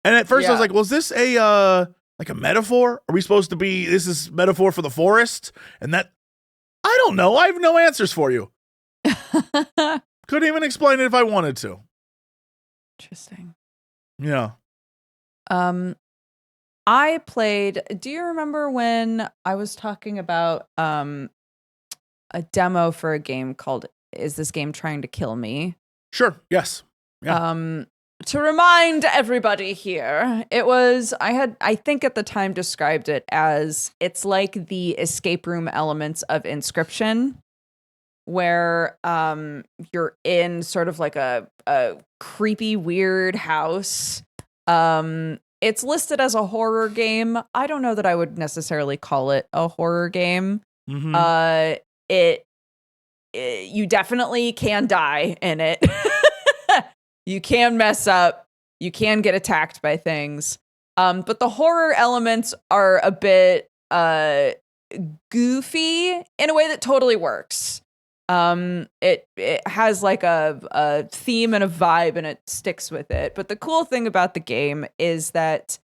And at first I was like, well, is this a metaphor? Are we supposed to be, this is metaphor for the forest? And that, I don't know. I have no answers for you. Couldn't even explain it if I wanted to. Interesting. Yeah. I played, do you remember when I was talking about a demo for a game called Is This Game Trying to Kill Me? Sure. Yes. Yeah. To remind everybody here, it was, I think at the time described it as, it's like the escape room elements of Inscription, where you're in sort of like a creepy, weird house. It's listed as a horror game. I don't know that I would necessarily call it a horror game. Mm-hmm. You definitely can die in it. You can mess up. You can get attacked by things. But the horror elements are a bit goofy in a way that totally works. It has like a theme and a vibe, and it sticks with it. But the cool thing about the game is that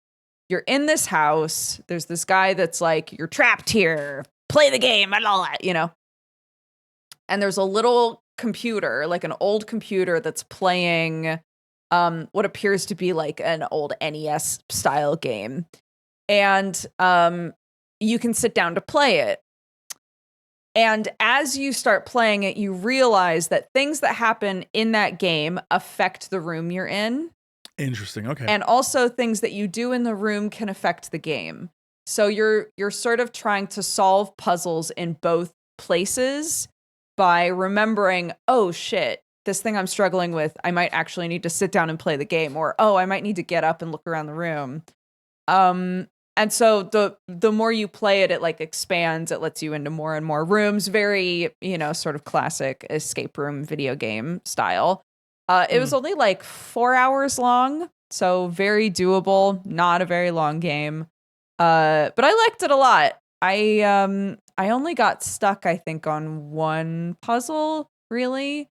you're in this house. There's this guy that's like, you're trapped here. Play the game and all that, you know. And there's a little computer, like an old computer that's playing what appears to be like an old NES style game. And you can sit down to play it. And as you start playing it, you realize that things that happen in that game affect the room you're in. Interesting. Okay. And also things that you do in the room can affect the game. So you're sort of trying to solve puzzles in both places by remembering, oh shit, this thing I'm struggling with, I might actually need to sit down and play the game, or oh, I might need to get up and look around the room. And so the more you play it, it like expands. It lets you into more and more rooms. Very, sort of classic escape room video game style. It was only like 4 hours long, so very doable. Not a very long game, but I liked it a lot. I only got stuck, I think, on one puzzle, really.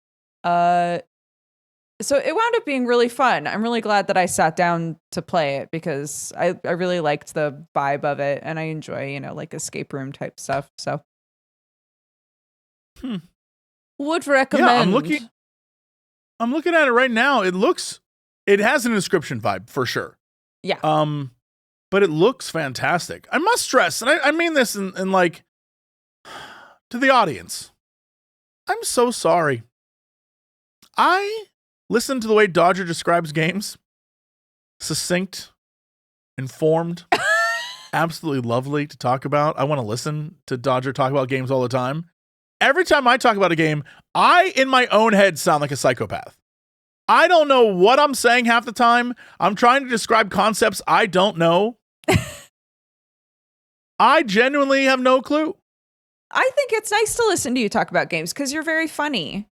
So it wound up being really fun. I'm really glad that I sat down to play it because I really liked the vibe of it, and I enjoy, like escape room type stuff. So would recommend. Yeah, I'm looking at it right now. It has an inscription vibe for sure. Yeah. But it looks fantastic. I must stress, and I mean this in like to the audience. I'm so sorry. I listen to the way Dodger describes games. Succinct, informed, absolutely lovely to talk about. I want to listen to Dodger talk about games all the time. Every time I talk about a game, I, in my own head, sound like a psychopath. I don't know what I'm saying half the time. I'm trying to describe concepts I don't know. I genuinely have no clue. I think it's nice to listen to you talk about games because you're very funny.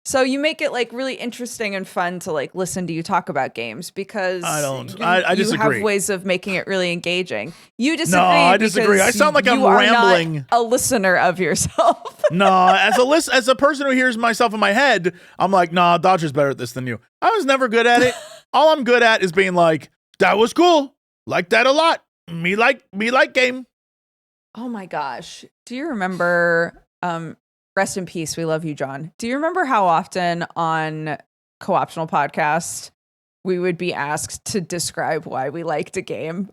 So you make it like really interesting and fun to like listen to you talk about games because I disagree. You have ways of making it really engaging. You disagree. No, I disagree. I sound like I'm rambling. Not a listener of yourself. No, as a person who hears myself in my head, I'm like, nah, Dodger's better at this than you. I was never good at it. All I'm good at is being like, that was cool. Like that a lot. Me like game. Oh my gosh. Do you remember rest in peace, we love you, John. Do you remember how often on Co-optional Podcast we would be asked to describe why we liked a game?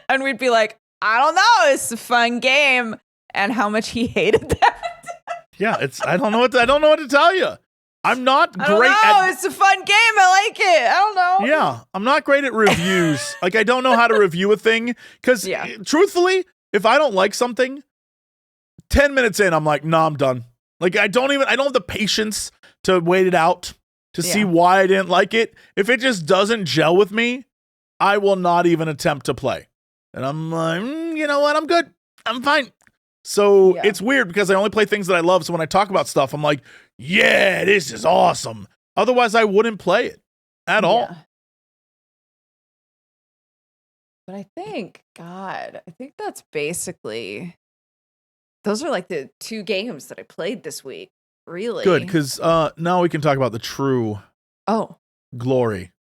And we'd be like, I don't know, it's a fun game, and how much he hated that. Yeah, I don't know what to tell you. I'm not great at it's a fun game. I like it. I don't know. Yeah, I'm not great at reviews. Like I don't know how to review a thing cuz truthfully, if I don't like something, 10 minutes in, I'm like, nah, I'm done. Like, I don't have the patience to wait it out to see why I didn't like it. If it just doesn't gel with me, I will not even attempt to play. And I'm like, you know what? I'm good. I'm fine. So it's weird because I only play things that I love. So when I talk about stuff, I'm like, yeah, this is awesome. Otherwise, I wouldn't play it at all. But I think that's basically... Those are like the two games that I played this week. Really? Good, because now we can talk about the true glory.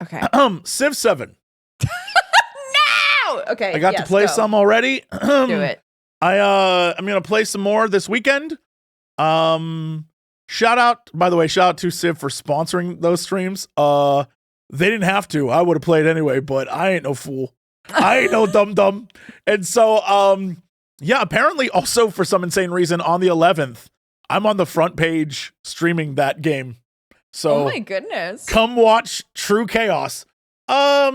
Okay. Civ 7. No! Okay. I got to play some already. Do it. I'm gonna play some more this weekend. Shout out to Civ for sponsoring those streams. They didn't have to. I would have played anyway, but I ain't no fool. I ain't no dumb. And so apparently also for some insane reason on the 11th, I'm on the front page streaming that game. So oh my goodness. Come watch True Chaos. Are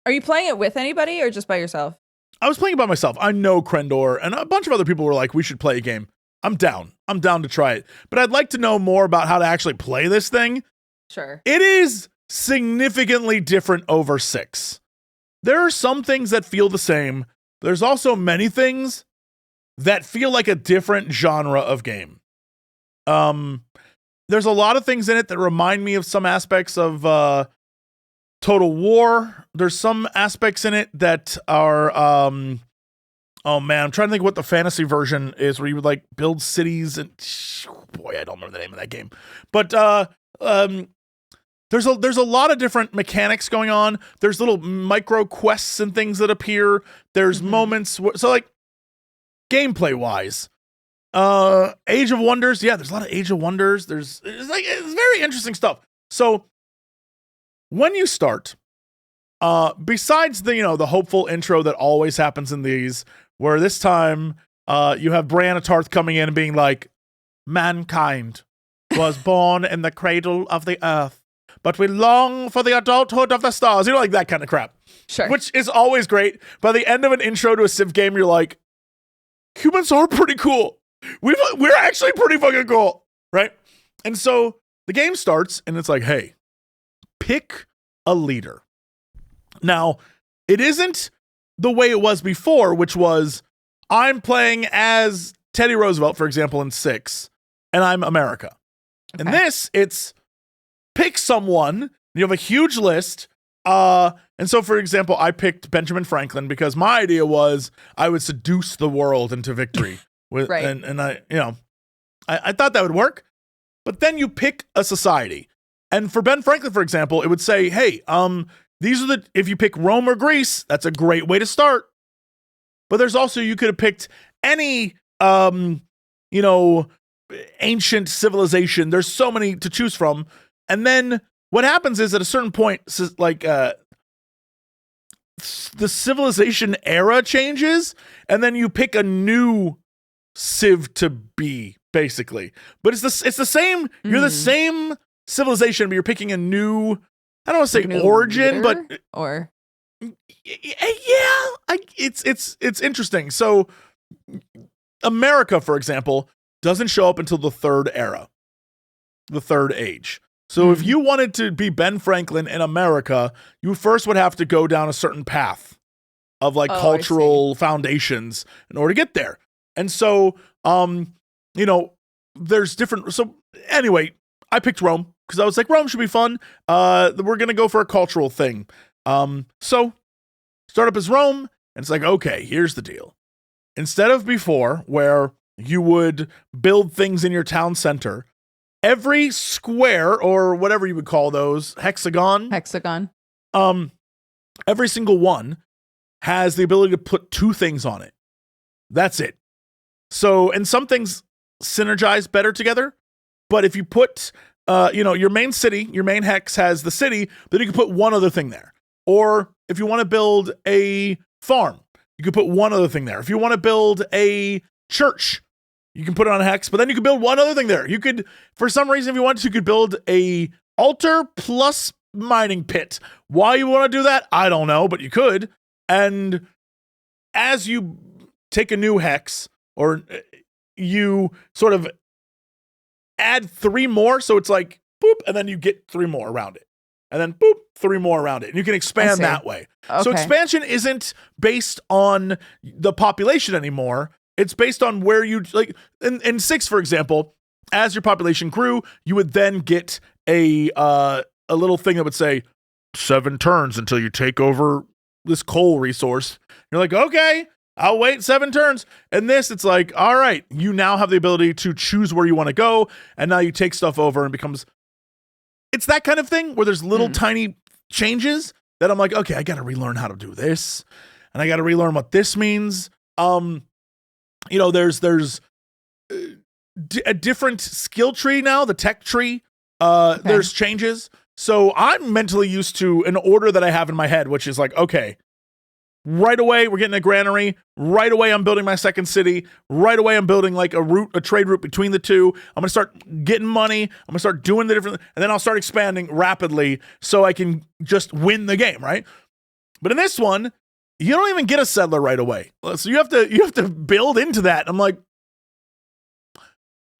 you playing it with anybody or just by yourself? I was playing it by myself. I know Crendor and a bunch of other people were like, we should play a game. I'm down to try it. But I'd like to know more about how to actually play this thing. Sure. It is significantly different over 6. There are some things that feel the same. There's also many things that feel like a different genre of game. There's a lot of things in it that remind me of some aspects of Total War. There's some aspects in it that are, oh man, I'm trying to think what the fantasy version is where you would like build cities and boy, I don't remember the name of that game. But there's a lot of different mechanics going on. There's little micro quests and things that appear. There's moments so like gameplay wise, Age of Wonders. Yeah, there's a lot of Age of Wonders. It's very interesting stuff. So when you start, besides the hopeful intro that always happens in these, where this time you have Brianna Tarth coming in and being like, mankind was born in the cradle of the earth, but we long for the adulthood of the stars. Like that kind of crap. Sure. Which is always great. By the end of an intro to a Civ game, you're like, humans are pretty cool. We're actually pretty fucking cool, right? And so the game starts, and it's like, hey, pick a leader. Now, it isn't the way it was before, which was I'm playing as Teddy Roosevelt, for example, in 6, and I'm America. Okay. In this, it's pick someone. You have a huge list. And so, for example, I picked Benjamin Franklin because my idea was I would seduce the world into victory. Right. And I thought that would work. But then you pick a society. And for Ben Franklin, for example, it would say, hey, these are if you pick Rome or Greece, that's a great way to start. But there's also, you could have picked any, ancient civilization. There's so many to choose from. And then what happens is at a certain point, like, the civilization era changes, and then you pick a new civ to be, basically. But it's the same, you're the same civilization, but you're picking a new, I don't want to say origin, leader, but or it's interesting. So America, for example, doesn't show up until the third era, the third age. So if you wanted to be Ben Franklin in America, you first would have to go down a certain path of like cultural foundations in order to get there. And so, there's different. So anyway, I picked Rome because I was like, Rome should be fun. We're going to go for a cultural thing. So start up as Rome, and it's like, okay, here's the deal. Instead of before where you would build things in your town center, every square, or whatever you would call those, hexagon, every single one has the ability to put 2 things on it. That's it. So, and some things synergize better together, but if you put, your main city, your main hex has the city, then you can put one other thing there. Or if you want to build a farm, you could put one other thing there. If you want to build a church, you can put it on a hex, but then you could build one other thing there. You could, for some reason, if you wanted to, you could build a altar plus mining pit. Why you want to do that, I don't know, but you could. And as you take a new hex, or you sort of add 3 more, so it's like, boop, and then you get 3 more around it. And then, boop, 3 more around it. And you can expand that way. Okay. So expansion isn't based on the population anymore. It's based on where you, like, in 6, for example, as your population grew, you would then get a little thing that would say 7 turns until you take over this coal resource. You're like, okay, I'll wait 7 turns. And this, it's like, all right, you now have the ability to choose where you want to go. And now you take stuff over and becomes, it's that kind of thing where there's little tiny changes that I'm like, okay, I got to relearn how to do this. And I got to relearn what this means. There's a different skill tree now, the tech tree. There's changes. So I'm mentally used to an order that I have in my head, which is like, okay, right away, we're getting a granary. Right away, I'm building my second city. Right away, I'm building like a trade route between the two. I'm going to start getting money. I'm going to start doing the different, and then I'll start expanding rapidly so I can just win the game, right? But in this one, you don't even get a settler right away. So you have to build into that. I'm like,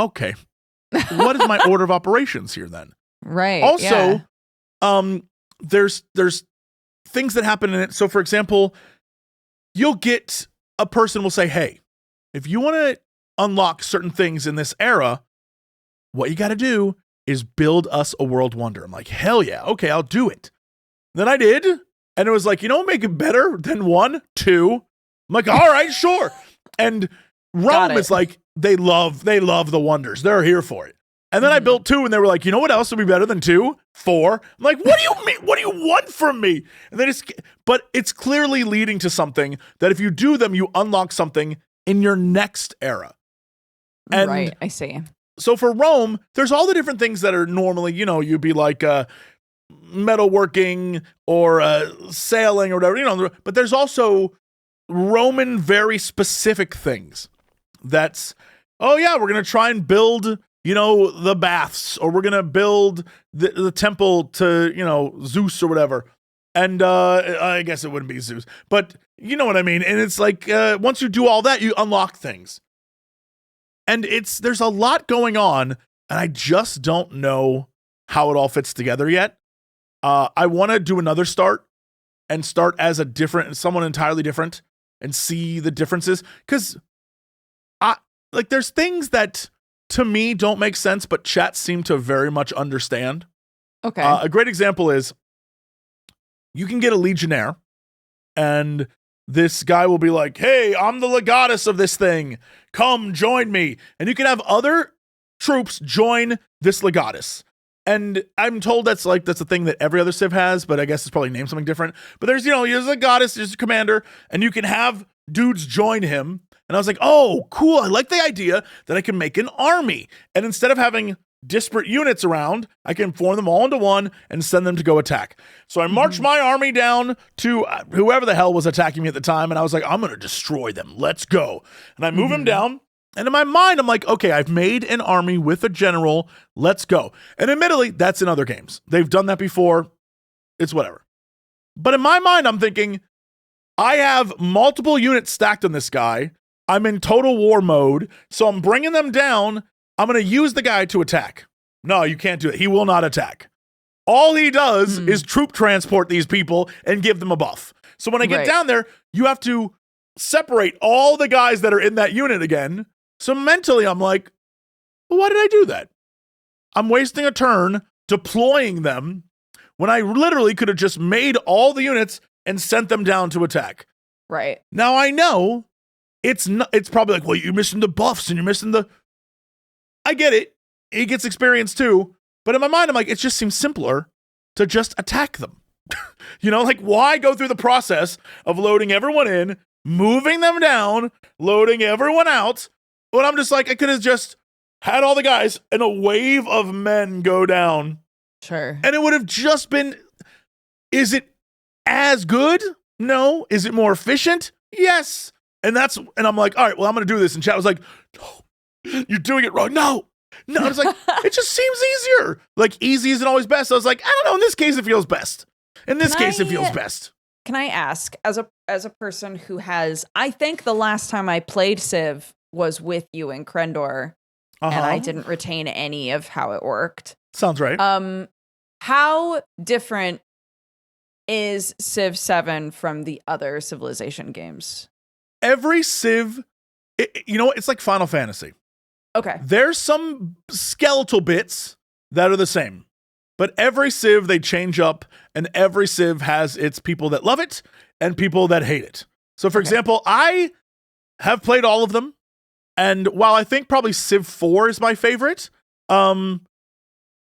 okay, what is my order of operations here then? Right. Also, there's things that happen in it. So for example, you'll get a person will say, hey, if you want to unlock certain things in this era, what you got to do is build us a world wonder. I'm like, hell yeah. Okay, I'll do it. Then I did. And it was like, make it better than 1, 2. I'm like, all right, sure. And Rome is like, they love the wonders. They're here for it. And then I built 2, and they were like, you know what else would be better than 2? 4. I'm like, what do you mean? What do you want from me? And then but it's clearly leading to something that if you do them, you unlock something in your next era. And right, I see. So for Rome, there's all the different things that are normally, you'd be like metalworking or sailing or whatever, but there's also Roman very specific things. That's, oh yeah, we're going to try and build, the baths, or we're going to build the temple to, Zeus or whatever. And I guess it wouldn't be Zeus, but you know what I mean? And it's like, once you do all that, you unlock things. And there's a lot going on, and I just don't know how it all fits together yet. I want to do another start and start as someone entirely different and see the differences. Because there's things that to me don't make sense, but chat seem to very much understand. Okay. A great example is you can get a legionnaire and this guy will be like, hey, I'm the legatus of this thing. Come join me. And you can have other troops join this legatus. And I'm told that's a thing that every other Civ has, but I guess it's probably named something different. But there's a goddess, there's a commander, and you can have dudes join him. And I was like, oh, cool. I like the idea that I can make an army. And instead of having disparate units around, I can form them all into one and send them to go attack. So I marched my army down to whoever the hell was attacking me at the time. And I was like, I'm going to destroy them. Let's go. And I move him down. And in my mind, I'm like, okay, I've made an army with a general. Let's go. And admittedly, that's in other games. They've done that before. It's whatever. But in my mind, I'm thinking, I have multiple units stacked on this guy. I'm in total war mode. So I'm bringing them down. I'm going to use the guy to attack. No, you can't do it. He will not attack. All he does is troop transport these people and give them a buff. So when I get down there, you have to separate all the guys that are in that unit again. So mentally, I'm like, well, why did I do that? I'm wasting a turn deploying them when I literally could have just made all the units and sent them down to attack. Right. Now I know it's probably like, well, you're missing the buffs and you're missing the... I get it. He gets experience too. But in my mind, I'm like, it just seems simpler to just attack them. Why go through the process of loading everyone in, moving them down, loading everyone out, when I'm just like, I could have just had all the guys and a wave of men go down. Sure. And it would have just been, is it as good? No. Is it more efficient? Yes. And I'm like, all right, well, I'm going to do this. And chat was like, no, you're doing it wrong. No. I was like, it just seems easier. Like, easy isn't always best. I was like, I don't know. In this case, it feels best. In this case, it feels best. Can I ask, as a person who has, I think the last time I played Civ was with you in Crendor, and I didn't retain any of how it worked. Sounds right. How different is Civ 7 from the other Civilization games? Every Civ, it's like Final Fantasy. Okay. There's some skeletal bits that are the same, but every Civ they change up, and every Civ has its people that love it and people that hate it. So, for example, I have played all of them, and while I think probably Civ 4 is my favorite,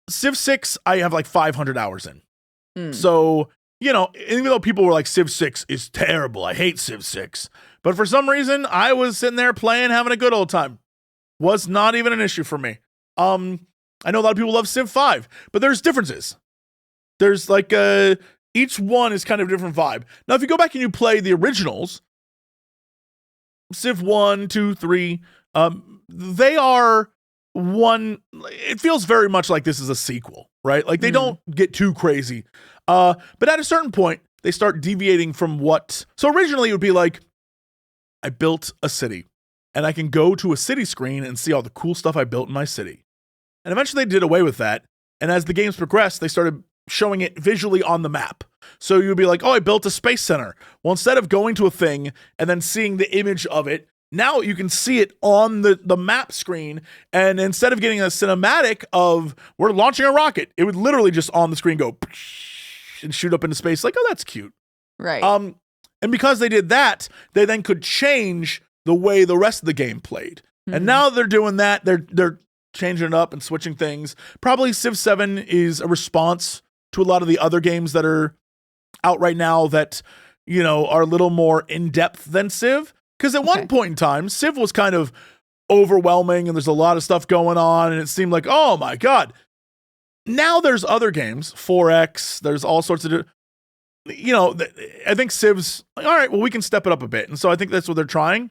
Civ 6 I have like 500 hours in. So, even though people were like, Civ 6 is terrible, I hate Civ 6, but for some reason, I was sitting there playing, having a good old time. Was not even an issue for me. I know a lot of people love Civ 5, but there's differences. There's like, each one is kind of a different vibe. Now, if you go back and you play the originals, Civ 1, 2, 3, they are one, it feels very much like this is a sequel, right? Like they don't get too crazy. But at a certain point, they start deviating from so originally it would be like, I built a city. And I can go to a city screen and see all the cool stuff I built in my city. And eventually they did away with that. And as the games progressed, they started showing it visually on the map. So you'd be like, oh, I built a space center. Well, instead of going to a thing and then seeing the image of it, now you can see it on the map screen. And instead of getting a cinematic of we're launching a rocket, it would literally just on the screen go and shoot up into space. Like, oh, that's cute. Right. And because they did that, they then could change the way the rest of the game played. And now they're doing that. They're changing it up and switching things. Probably Civ 7 is a response to a lot of the other games that are out right now that, are a little more in-depth than Civ. Because at one point in time, Civ was kind of overwhelming and there's a lot of stuff going on and it seemed like, oh my God. Now there's other games, 4X, there's all sorts of, I think Civ's like, all right, well, we can step it up a bit. And so I think that's what they're trying.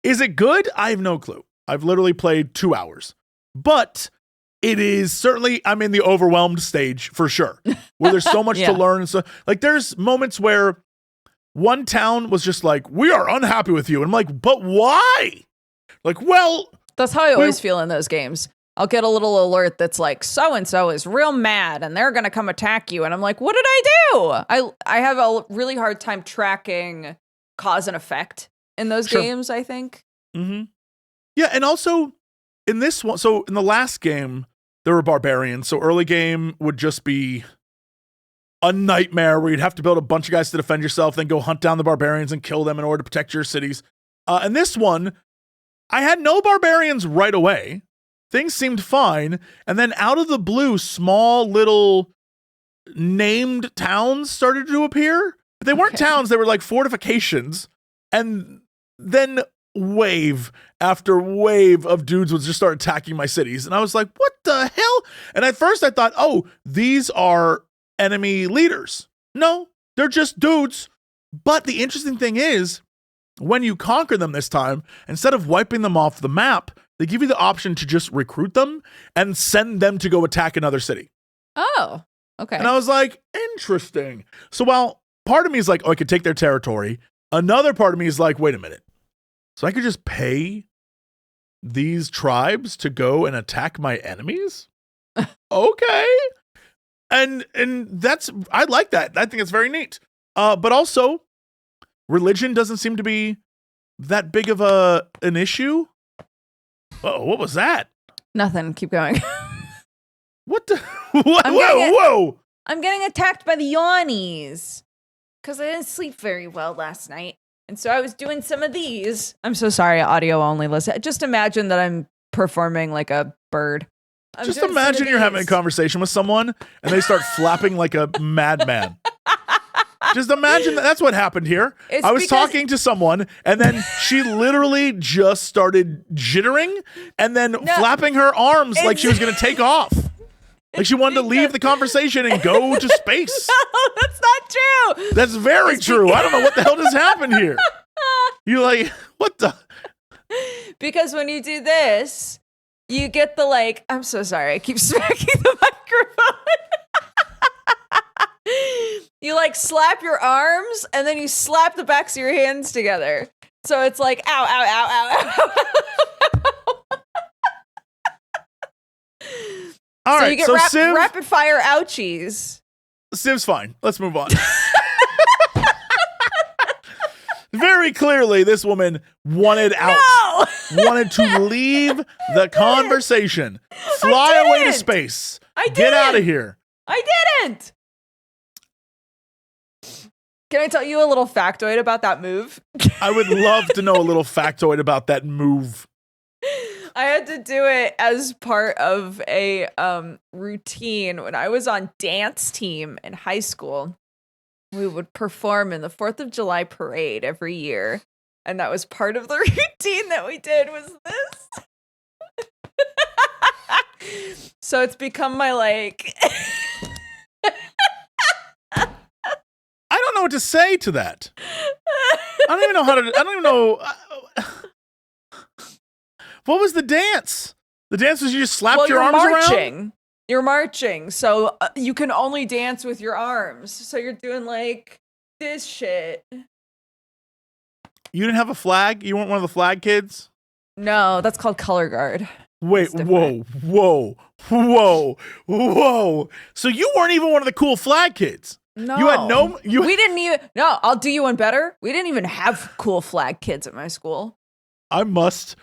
Is it good? I have no clue. I've literally played 2 hours, but it is certainly, I'm in the overwhelmed stage for sure, where there's so much to learn. And so like, there's moments where one town was just like, we are unhappy with you. And I'm like, but why? Like, well, that's how I always feel in those games. I'll get a little alert that's like, so-and-so is real mad and they're going to come attack you. And I'm like, what did I do? I have a really hard time tracking cause and effect in those games, I think. Mm-hmm. Yeah, and also in this one, so in the last game, there were barbarians. So early game would just be a nightmare where you'd have to build a bunch of guys to defend yourself, then go hunt down the barbarians and kill them in order to protect your cities. And this one, I had no barbarians right away. Things seemed fine. And then out of the blue, small little named towns started to appear. But they weren't towns, they were like fortifications. And then wave after wave of dudes would just start attacking my cities. And I was like, what the hell? And at first I thought, oh, these are enemy leaders. No, they're just dudes. But the interesting thing is, when you conquer them this time, instead of wiping them off the map, they give you the option to just recruit them and send them to go attack another city. Oh, okay. And I was like, interesting. So while part of me is like, oh, I could take their territory, another part of me is like, wait a minute. So I could just pay these tribes to go and attack my enemies? Okay. And that's, I like that. I think it's very neat. But also, religion doesn't seem to be that big of an issue. Oh, what was that? Nothing. Keep going. What the? Whoa! I'm getting attacked by the yawnies because I didn't sleep very well last night. And so I was doing some of these. I'm so sorry, audio only listen. Just imagine that I'm performing like a bird. Just imagine you're having a conversation with someone and they start flapping like a madman. Just imagine that's what happened here. I was talking to someone and then she literally just started jittering and then flapping her arms like she was going to take off. Like she wanted to leave the conversation and go to space. No, that's not true. That's very true. I don't know what the hell just happened here. You're like, what the? Because when you do this, you get the like, I'm so sorry, I keep smacking the microphone. You like slap your arms and then you slap the backs of your hands together. So it's like, ow, ow, ow, ow, ow. All right, you get Civ, rapid fire ouchies. Civ's fine. Let's move on. Very clearly, this woman wanted out. No! Wanted to leave the conversation. Fly away to space. Get out of here. I didn't. Can I tell you a little factoid about that move? I would love to know a little factoid about that move. I had to do it as part of a routine when I was on dance team in high school. We would perform in the 4th of July parade every year. And that was part of the routine that we did was this. So it's become my like... I don't know what to say to that. I don't even know how to... I don't even know... What was the dance? The dance was you just slapped your arms around? You're marching, so you can only dance with your arms. So you're doing like this shit. You didn't have a flag? You weren't one of the flag kids? No, that's called color guard. Wait, whoa. So you weren't even one of the cool flag kids? No. You had no... We didn't even... No, I'll do you one better. We didn't even have cool flag kids at my school. I must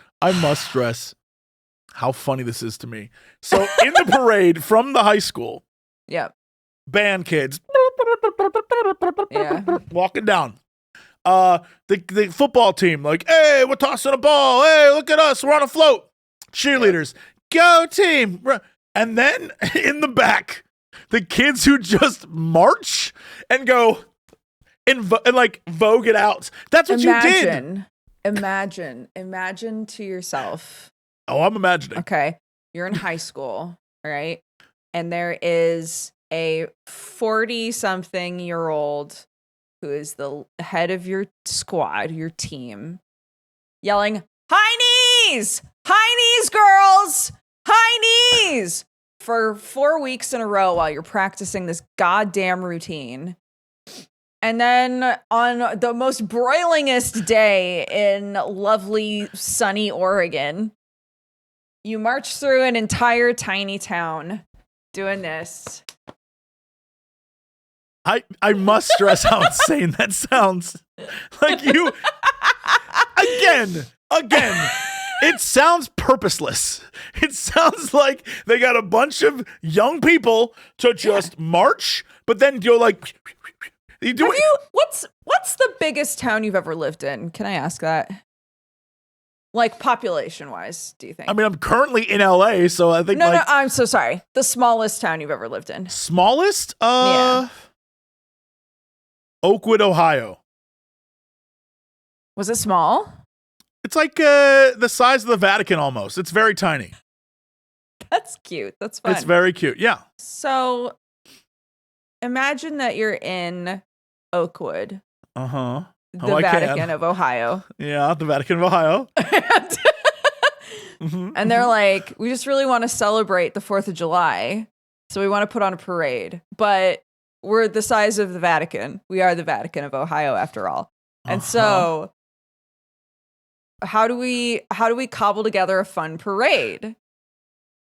stress how funny this is to me. So in the parade from the high school, band kids walking down. The football team, like, hey, we're tossing a ball. Hey, look at us. We're on a float. Cheerleaders, go team. And then in the back, the kids who just march and go and like vogue it out. That's what you did. Imagine to yourself. Oh, I'm imagining. Okay. You're in high school, right? And there is a 40-something-year-old who is the head of your squad, your team, yelling, high knees! High knees, girls! High knees! For 4 weeks in a row while you're practicing this goddamn routine. And then on the most broilingest day in lovely, sunny Oregon, You march through an entire tiny town doing this. I must stress how insane that sounds. Like you again. It sounds purposeless. It sounds like they got a bunch of young people to just march, but then you're like What's the biggest town you've ever lived in? Can I ask that? Like population wise, do you think? I mean, I'm currently in LA, so I think No, I'm so sorry. The smallest town you've ever lived in. Smallest? Yeah. Oakwood, Ohio. Was it small? It's like the size of the Vatican almost. It's very tiny. That's cute. That's fun. It's very cute. Yeah. So imagine that you're in Oakwood. Uh-huh. The Vatican of Ohio. Yeah, the Vatican of Ohio. And they're like, we just really want to celebrate the 4th of July. So we want to put on a parade. But we're the size of the Vatican. We are the Vatican of Ohio after all. And so how do we cobble together a fun parade?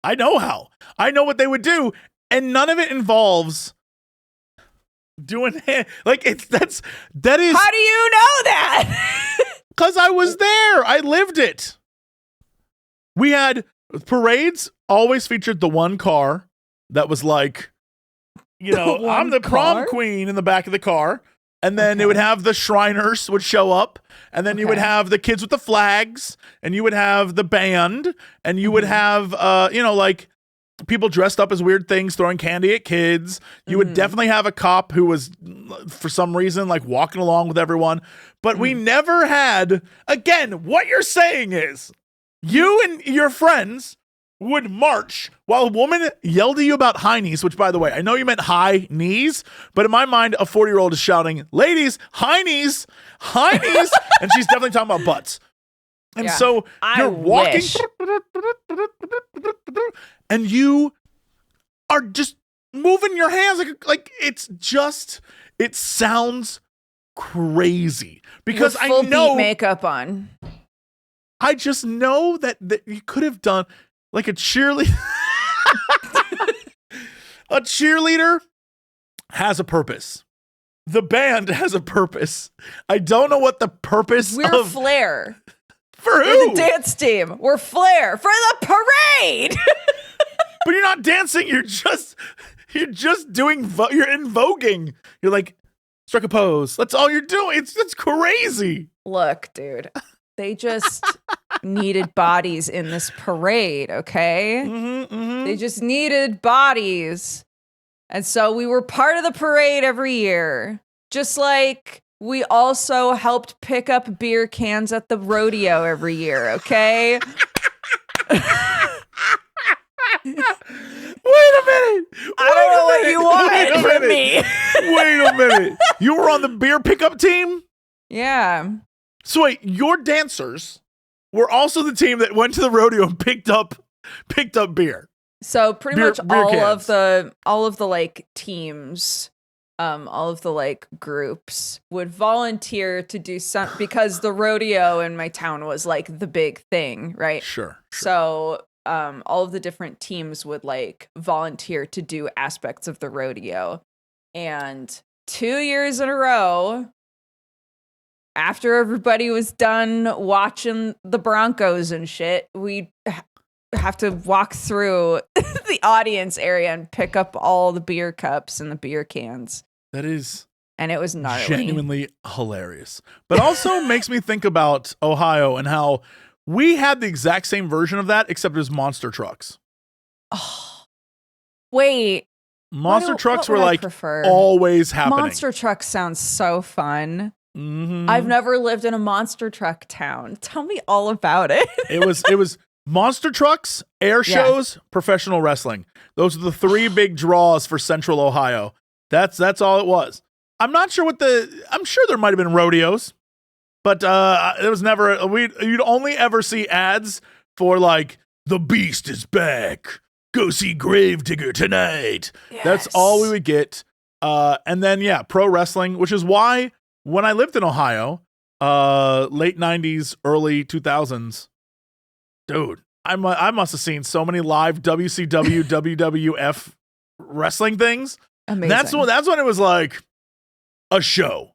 I know how. I know what they would do. And none of it involves doing like that is. How do you know that? Because I was there. I lived it. We had parades always featured the one car that was like, I'm the prom queen in the back of the car. And then it would have the Shriners would show up. And then you would have the kids with the flags. And you would have the band. And you would have, like people dressed up as weird things throwing candy at kids. You would definitely have a cop who was, for some reason, like walking along with everyone. But we never had, again, what you're saying is you and your friends would march while a woman yelled at you about high knees, which, by the way, I know you meant high knees, but in my mind, a 40-year-old is shouting, ladies, high knees, and she's definitely talking about butts. And so you're walking, and you are just moving your hands like it sounds crazy because with full I know beat makeup on. I just know that you could have done like a cheerleader. A cheerleader has a purpose. The band has a purpose. I don't know what the purpose We're Flair. For who? We're the dance team. We're Flair for the parade. But you're not dancing. You're just doing. You're invoking. You're like, strike a pose. That's all you're doing. It's crazy. Look, dude. They just needed bodies in this parade, okay? They just needed bodies. And so we were part of the parade every year. Just like we also helped pick up beer cans at the rodeo every year, okay? Wait a minute. I don't know what you want from me. Wait a minute. You were on the beer pickup team? Yeah. So wait, your dancers were also the team that went to the rodeo and picked up beer. So pretty much beer all cans. of the like teams, all of the like groups would volunteer to do some because the rodeo in my town was like the big thing, right? Sure. So all of the different teams would like volunteer to do aspects of the rodeo. And 2 years in a row, after everybody was done watching the Broncos and shit, we have to walk through the audience area and pick up all the beer cups and the beer cans. That is and it was gnarly. Genuinely hilarious. But also makes me think about Ohio and how we had the exact same version of that, except it was monster trucks. Oh, wait. Monster trucks were like prefer? Always happening. Monster trucks sounds so fun. Mm-hmm. I've never lived in a monster truck town. Tell me all about it. It was monster trucks, air shows, professional wrestling. Those are the three big draws for Central Ohio. That's all it was. I'm not sure I'm sure there might have been rodeos, but it was never. You'd only ever see ads for like the Beast is back. Go see Gravedigger tonight. Yes. That's all we would get. And then pro wrestling, which is why when I lived in Ohio, late 90s, early 2000s, dude, I must have seen so many live WCW, WWF wrestling things. Amazing. That's when it was like a show.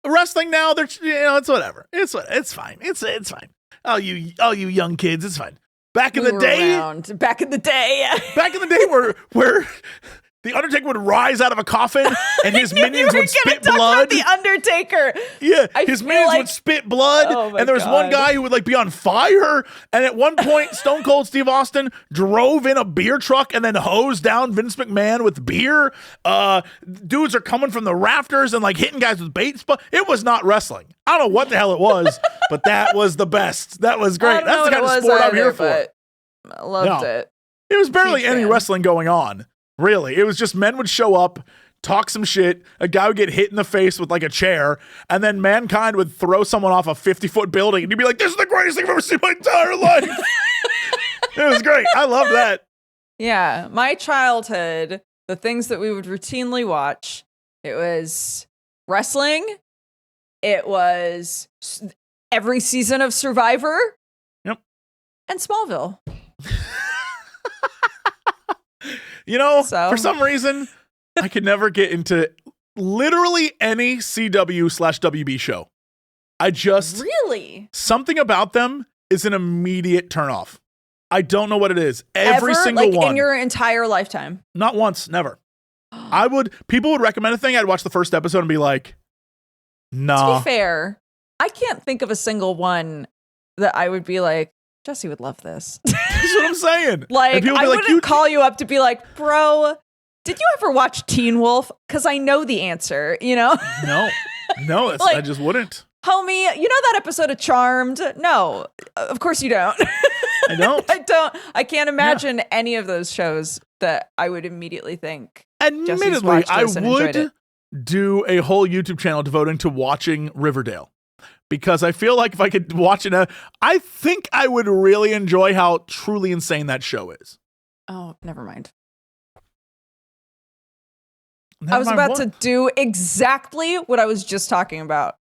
Wrestling now, it's whatever. It's fine. It's fine. All you young kids, it's fine. Back in the day, back in the day where the Undertaker would rise out of a coffin and his minions would spit blood. The Undertaker. Yeah, his minions would spit blood, and there was one guy who would like be on fire. And at one point, Stone Cold Steve Austin drove in a beer truck and then hosed down Vince McMahon with beer. Dudes are coming from the rafters and like hitting guys with baits. But it was not wrestling. I don't know what the hell it was, but that was the best. That was great. That's the kind of sport I'm here for. I loved it. It was barely any wrestling going on. Really, it was just men would show up, talk some shit, a guy would get hit in the face with like a chair, and then Mankind would throw someone off a 50-foot building, and you'd be like, this is the greatest thing I've ever seen in my entire life. It was great. I love that. Yeah, my childhood, the things that we would routinely watch, it was wrestling, it was every season of Survivor, and Smallville. For some reason, I could never get into literally any CW/WB show. I just something about them is an immediate turnoff. I don't know what it is. Every single one in your entire lifetime. Not once, never. People would recommend a thing. I'd watch the first episode and be like, nah. To be fair, I can't think of a single one that I would be like, Jesse would love this. That's what I'm saying. Like, I wouldn't call you up to be like, bro, did you ever watch Teen Wolf? Because I know the answer, No, like, I just wouldn't. Homie, you know that episode of Charmed? No, of course you don't. I don't. I can't imagine any of those shows that I would immediately think. Admittedly, I would do a whole YouTube channel devoted to watching Riverdale. Because I feel like if I could watch it, I think I would really enjoy how truly insane that show is. Oh, never mind. I was about to do exactly what I was just talking about,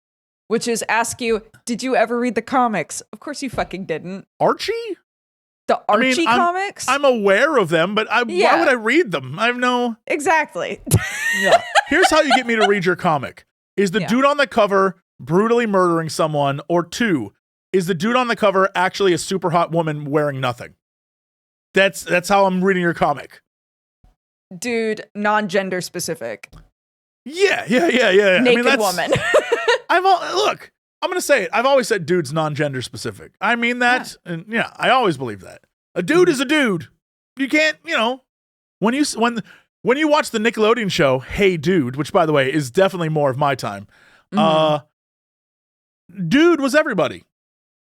which is ask you, did you ever read the comics? Of course you fucking didn't. Archie? The Archie comics? I'm aware of them, but why would I read them? I have no... Exactly. Yeah. Here's how you get me to read your comic. Is the dude on the cover brutally murdering someone, or 2, is the dude on the cover actually a super hot woman wearing nothing? That's how I'm reading your comic. Dude, non-gender specific. Yeah. Naked woman. Look, I'm gonna say it. I've always said dude's non-gender specific. I mean that, and I always believe that. A dude is a dude. You can't, when you watch the Nickelodeon show Hey Dude, which by the way is definitely more of my time. Dude was everybody.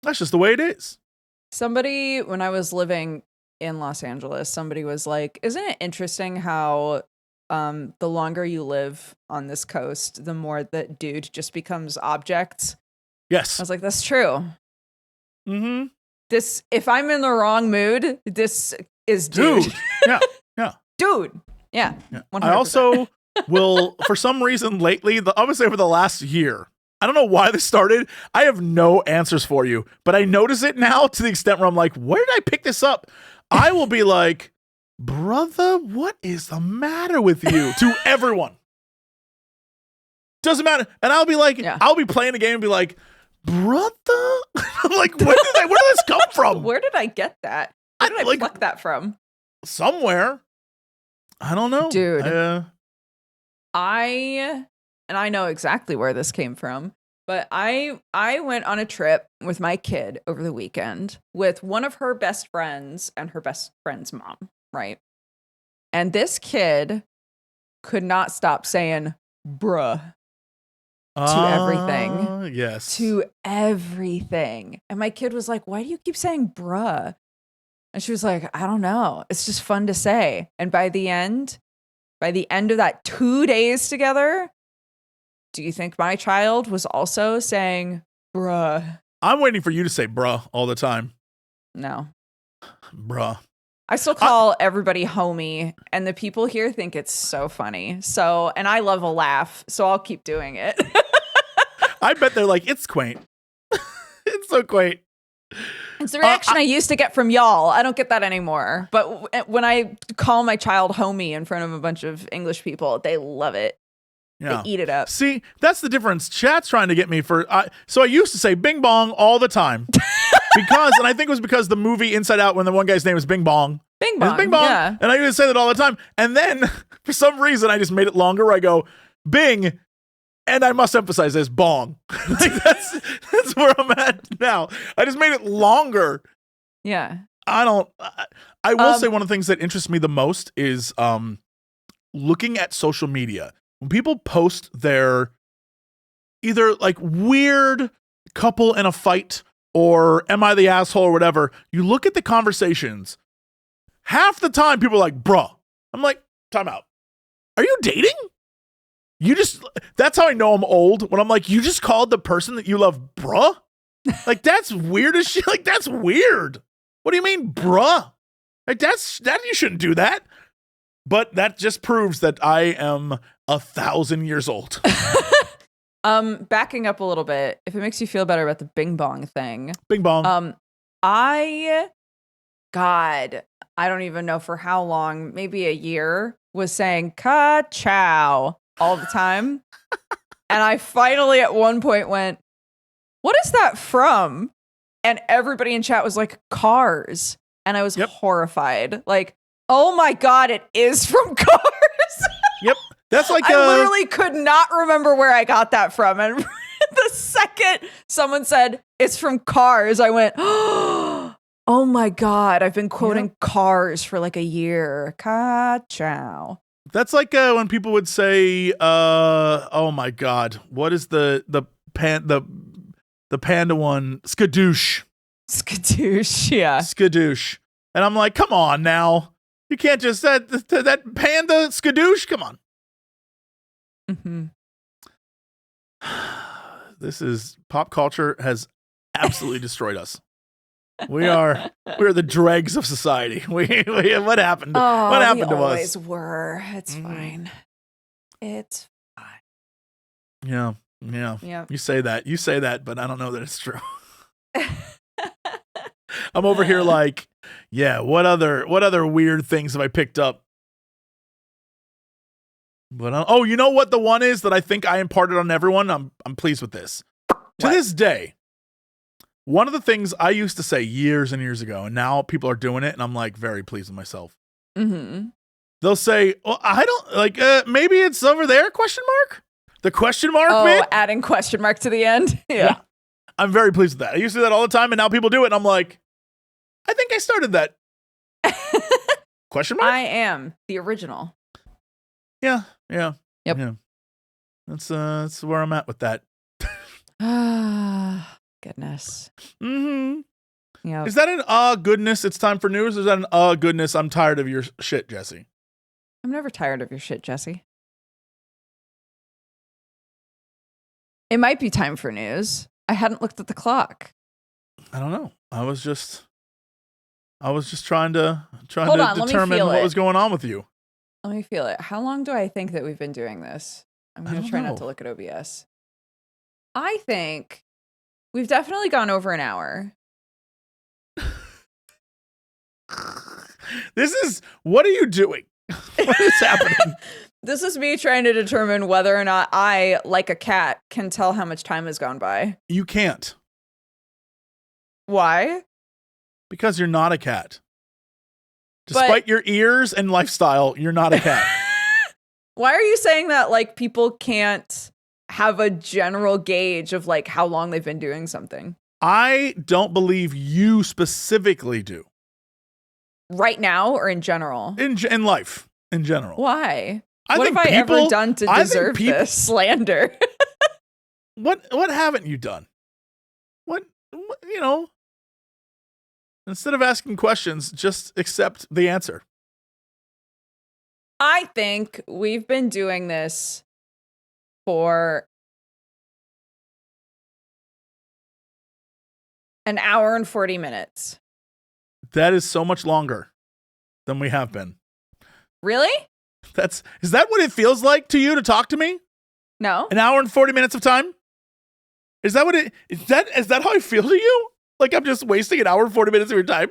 That's just the way it is. Somebody, when I was living in Los Angeles, somebody was like, isn't it interesting how the longer you live on this coast, the more that dude just becomes objects? Yes. I was like, that's true. Mm-hmm. This, if I'm in the wrong mood, this is dude. Yeah. Dude. Yeah. 100%. I also will, for some reason lately, obviously over the last year, I don't know why this started. I have no answers for you, but I notice it now to the extent where I'm like, where did I pick this up? I will be like, brother, what is the matter with you? To everyone. Doesn't matter. And I'll be like, I'll be playing the game and be like, brother? I'm like, where did this come from? Where did I get that? Where did I pluck that from? Somewhere. I don't know. Dude. And I know exactly where this came from, but I went on a trip with my kid over the weekend with one of her best friends and her best friend's mom, right? And this kid could not stop saying bruh to everything. Yes. To everything. And my kid was like, why do you keep saying bruh? And she was like, I don't know. It's just fun to say. And by the end of that 2 days together, do you think my child was also saying bruh? I'm waiting for you to say bruh all the time. No. Bruh. I still call everybody homie, and the people here think it's so funny. So, and I love a laugh, so I'll keep doing it. I bet they're like, it's quaint. It's so quaint. It's the reaction I used to get from y'all. I don't get that anymore. But when I call my child homie in front of a bunch of English people, they love it. Yeah. They eat it up. See, that's the difference. Chat's trying to get me for. So I used to say Bing Bong all the time and I think it was because the movie Inside Out, when the one guy's name was Bing Bong. Bing Bong. Bing Bong. Yeah. And I used to say that all the time. And then for some reason, I just made it longer where I go Bing. And I must emphasize this Bong. Like that's where I'm at now. I just made it longer. Yeah. I will say one of the things that interests me the most is looking at social media. When people post their either like weird couple in a fight or am I the asshole or whatever, you look at the conversations. Half the time people are like, bruh. I'm like, time out. Are you dating? That's how I know I'm old. When I'm like, you just called the person that you love bruh? Like, that's weird as shit. Like, that's weird. What do you mean, bruh? Like, that you shouldn't do that. But that just proves that I am 1,000 years old. Backing up a little bit, if it makes you feel better about the Bing Bong thing. Bing Bong. I don't even know for how long, maybe a year, was saying ka-chow all the time. And I finally at one point went, what is that from? And everybody in chat was like, Cars. And I was horrified. Like, oh my God, it is from Cars. Yep. That's like I literally could not remember where I got that from. And the second someone said it's from Cars, I went, oh my God, I've been quoting Cars for like a year. Ka-chow. That's like when people would say, oh my God, what is the panda one? Skadoosh. Skadoosh, yeah. Skadoosh. And I'm like, come on now. You can't just that panda skadoosh. Come on. Mm-hmm. This is pop culture has absolutely destroyed us. We're the dregs of society. What happened? What happened to us? Always were. It's fine. It's fine. Yeah. You say that, but I don't know that it's true. I'm over here like, yeah, what other weird things have I picked up? But you know what the one is that I think I imparted on everyone? I'm pleased with this. To this day, one of the things I used to say years and years ago, and now people are doing it, and I'm like very pleased with myself. Mm-hmm. They'll say, well, I don't like, maybe it's over there, question mark? The question mark bit? Adding question mark to the end? Yeah. I'm very pleased with that. I used to do that all the time, and now people do it, and I'm like, I think I started that. Question mark? I am the original. Yeah. Yep. Yeah. That's where I'm at with that. Ah, goodness. Mm-hmm. Yeah. Is that an goodness, it's time for news? Or is that an goodness, I'm tired of your shit, Jesse? I'm never tired of your shit, Jesse. It might be time for news. I hadn't looked at the clock. I don't know. I was just trying to Hold on, determine what was going on with you. Let me feel it. How long do I think that we've been doing this? I'm going to try not to look at OBS. I think we've definitely gone over an hour. What are you doing? What is happening? This is me trying to determine whether or not I, like a cat, can tell how much time has gone by. You can't. Why? Because you're not a cat. Despite your ears and lifestyle, you're not a cat. Why are you saying that like people can't have a general gauge of like how long they've been doing something? I don't believe you specifically do. Right now or in general? In life, in general. Why? What have I ever done to deserve this slander? What haven't you done? What instead of asking questions, just accept the answer. I think we've been doing this for an hour and 40 minutes. That is so much longer than we have been. Really? Is that what it feels like to you to talk to me? No. An hour and 40 minutes of time? Is that how I feel to you? Like I'm just wasting an hour and 40 minutes of your time?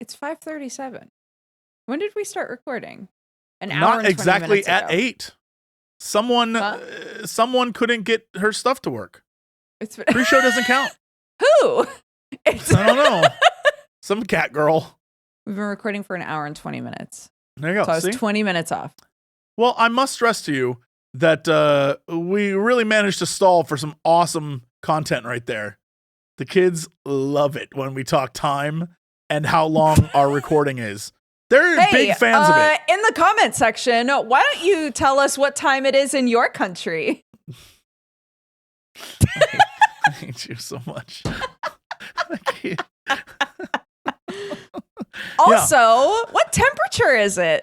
It's 5:37. When did we start recording? An hour Not and 20 exactly minutes at ago. 8. Someone couldn't get her stuff to work. It's Pre-show doesn't count. Who? It's I don't know. Some cat girl. We've been recording for an hour and 20 minutes. There you go. So I was See? 20 minutes off. Well, I must stress to you that we really managed to stall for some awesome content right there. The kids love it when we talk time and how long our recording is. They're big fans of it. In the comment section, why don't you tell us what time it is in your country? I hate you so much. I can't. Also, what temperature is it?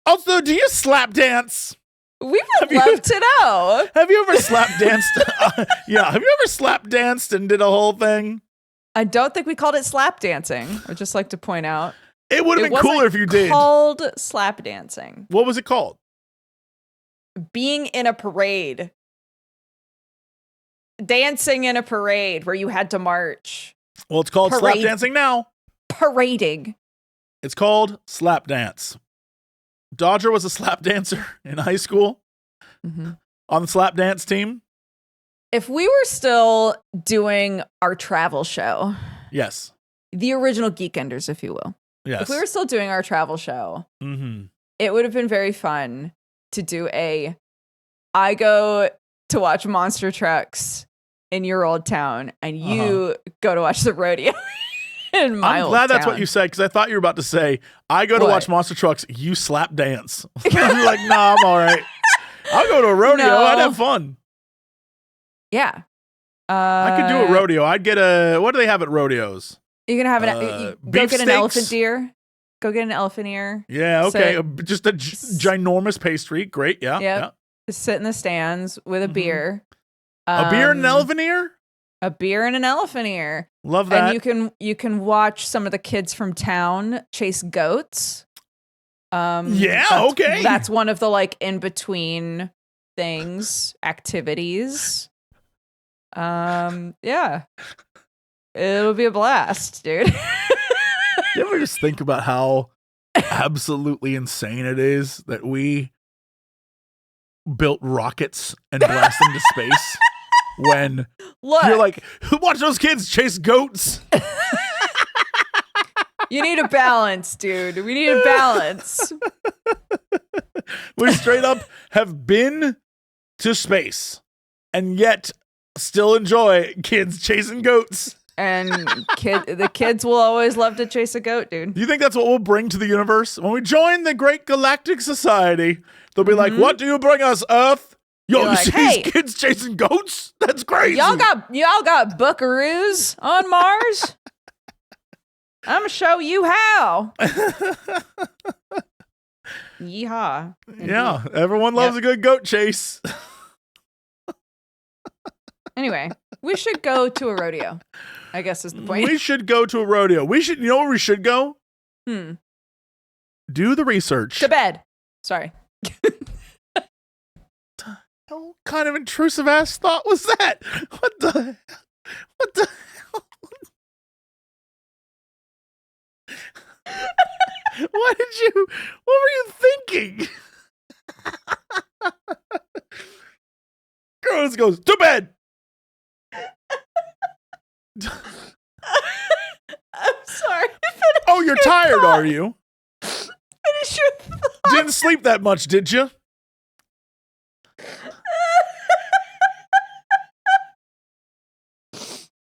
Also, do you slap dance? We would love to know. Have you ever slap danced? Yeah. Have you ever slap danced and did a whole thing? I don't think we called it slap dancing. I'd just like to point out. It would have been cooler if you did. It wasn't called slap dancing. What was it called? Being in a parade. Dancing in a parade where you had to march. Well, it's called slap dancing now. Parading. It's called slap dance. Dodger was a slap dancer in high school on the slap dance team. If we were still doing our travel show. Yes. The original Geekenders, if you will. Yes. If we were still doing our travel show, it would have been very fun to do I go to watch monster trucks in your old town and you go to watch the rodeo in my old town. I'm glad that's what you said because I thought you were about to say, I go to watch monster trucks, you slap dance. You're like, nah, I'm all right. I'll go to a rodeo. No. I'd have fun. Yeah. I could do a rodeo. I'd get what do they have at rodeos? You're going to have go get an elephant deer. Go get an elephant ear. Yeah, okay. Just a ginormous pastry. Great, yeah. Yeah. Sit in the stands with a beer. A beer and an elephant ear? A beer and an elephant ear. Love that. And you can watch some of the kids from town chase goats. Okay. That's one of the in between things, activities. Yeah. It'll be a blast, dude. You ever just think about how absolutely insane it is that we built rockets and blast them to space when you're like, watch those kids chase goats? You need a balance, dude. We need a balance. We straight up have been to space and yet still enjoy kids chasing goats. And the kids will always love to chase a goat, dude. Do you think that's what we'll bring to the universe? When we join the Great Galactic Society, they'll be like, what do you bring us, Earth? Yo, you see these kids chasing goats? That's crazy. Y'all got buckaroos on Mars? I'm going to show you how. Yeehaw. Indeed. Yeah, everyone loves a good goat chase. Anyway, we should go to a rodeo, I guess is the point. We should go to a rodeo. You know where we should go? Do the research. To bed. Sorry. What kind of intrusive ass thought was that? What the hell? What were you thinking? Girls goes, to bed. I'm sorry. Oh, you're tired, are you? Finish your thought. Didn't sleep that much, did you?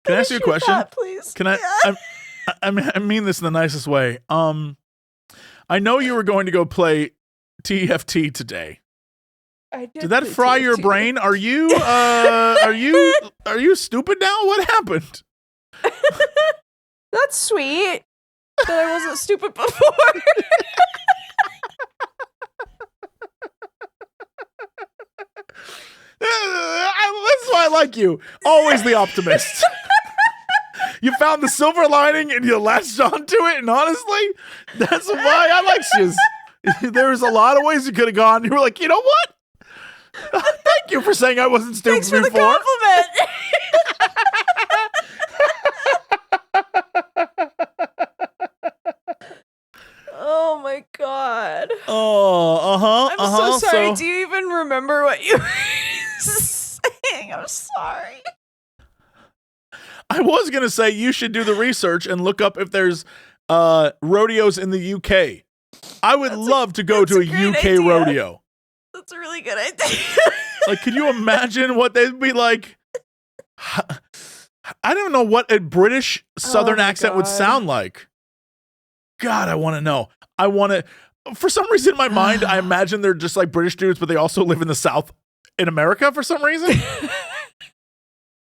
Can I ask you a question? Thought, please. Can I mean this in the nicest way. I know you were going to go play TFT today. Did that fry your brain? Are you stupid now? What happened? That's sweet. That I wasn't stupid before. That's why I like you. Always the optimist. You found the silver lining and you latched onto it, and honestly, that's why I like you. There's a lot of ways you could have gone. You were like, you know what? Thank you for saying I wasn't stupid before. Thanks for the compliment. God. Oh, I'm so sorry. Do you even remember what you were saying? I'm sorry. I was going to say you should do the research and look up if there's rodeos in the UK. I would love to go to a UK idea. rodeo. That's a really good idea. Like, could you imagine what they'd be like? I don't know what a British Southern accent would sound like. God, I want to know. I want to. For some reason in my mind, I imagine they're just like British dudes, but they also live in the South in America for some reason.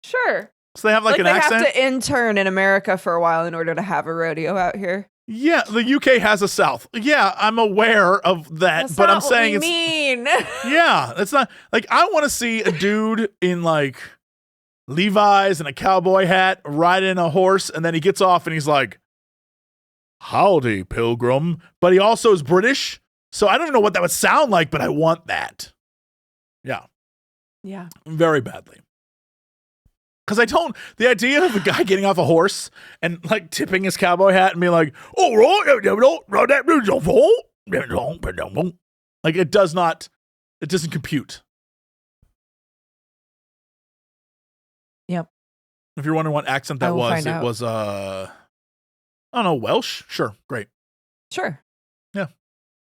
Sure. So they have like an accent. They have to intern in America for a while in order to have a rodeo out here. Yeah, the UK has a South. Yeah, I'm aware of that, That's but not I'm saying what we mean. Yeah, that's not like I want to see a dude in like Levi's and a cowboy hat riding a horse, and then he gets off and he's like, "Howdy, pilgrim." But he also is British, so I don't even know what that would sound like, but I want that. Yeah. Yeah. Very badly. Because the idea of a guy getting off a horse and like tipping his cowboy hat and being like, "Oh, like it doesn't compute. Yep. If you're wondering what accent that was, it was, I don't know, Welsh? Sure. Great. Sure. Yeah.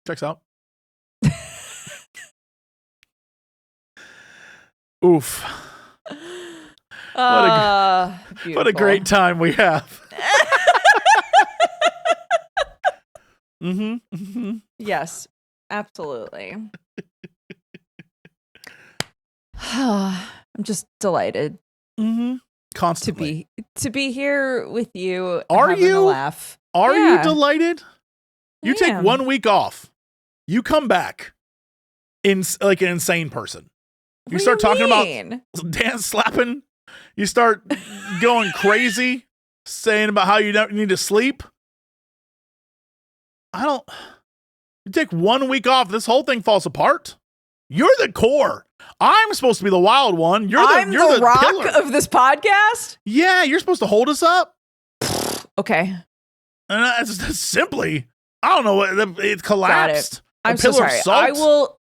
Checks out. Oof. What a great time we have. Yes, absolutely. I'm just delighted. Constantly to be here with you. Are you? Laugh. Are you delighted? You take 1 week off. You come back in like an insane person. You start talking about dance slapping. You start going crazy, saying about how you don't need to sleep. You take 1 week off, this whole thing falls apart. You're the core. I'm supposed to be the wild one. I'm the rock pillar of this podcast? Yeah, you're supposed to hold us up. Okay. And that's simply, I don't know, it collapsed. I'm so sorry.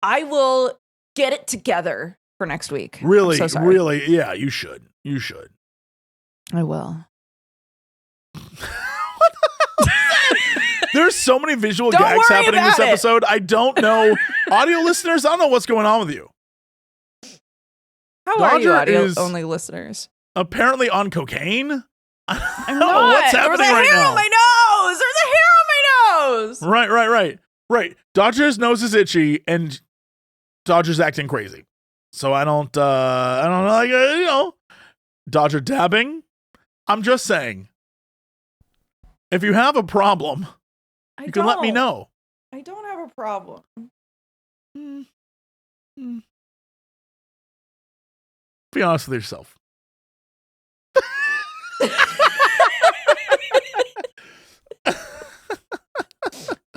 I will get it together for next week. Really, so really, yeah, you should. You should. I will. There's so many visual gags happening this episode. I don't know. Audio listeners, I don't know what's going on with you. How are you, audio-only listeners? Apparently on cocaine. I don't know what's happening right now. There's a hair on my nose. Right. Dodger's nose is itchy, and Dodger's acting crazy. So I don't know, Dodger dabbing. I'm just saying, if you have a problem, you can let me know. I don't have a problem. Be honest with yourself.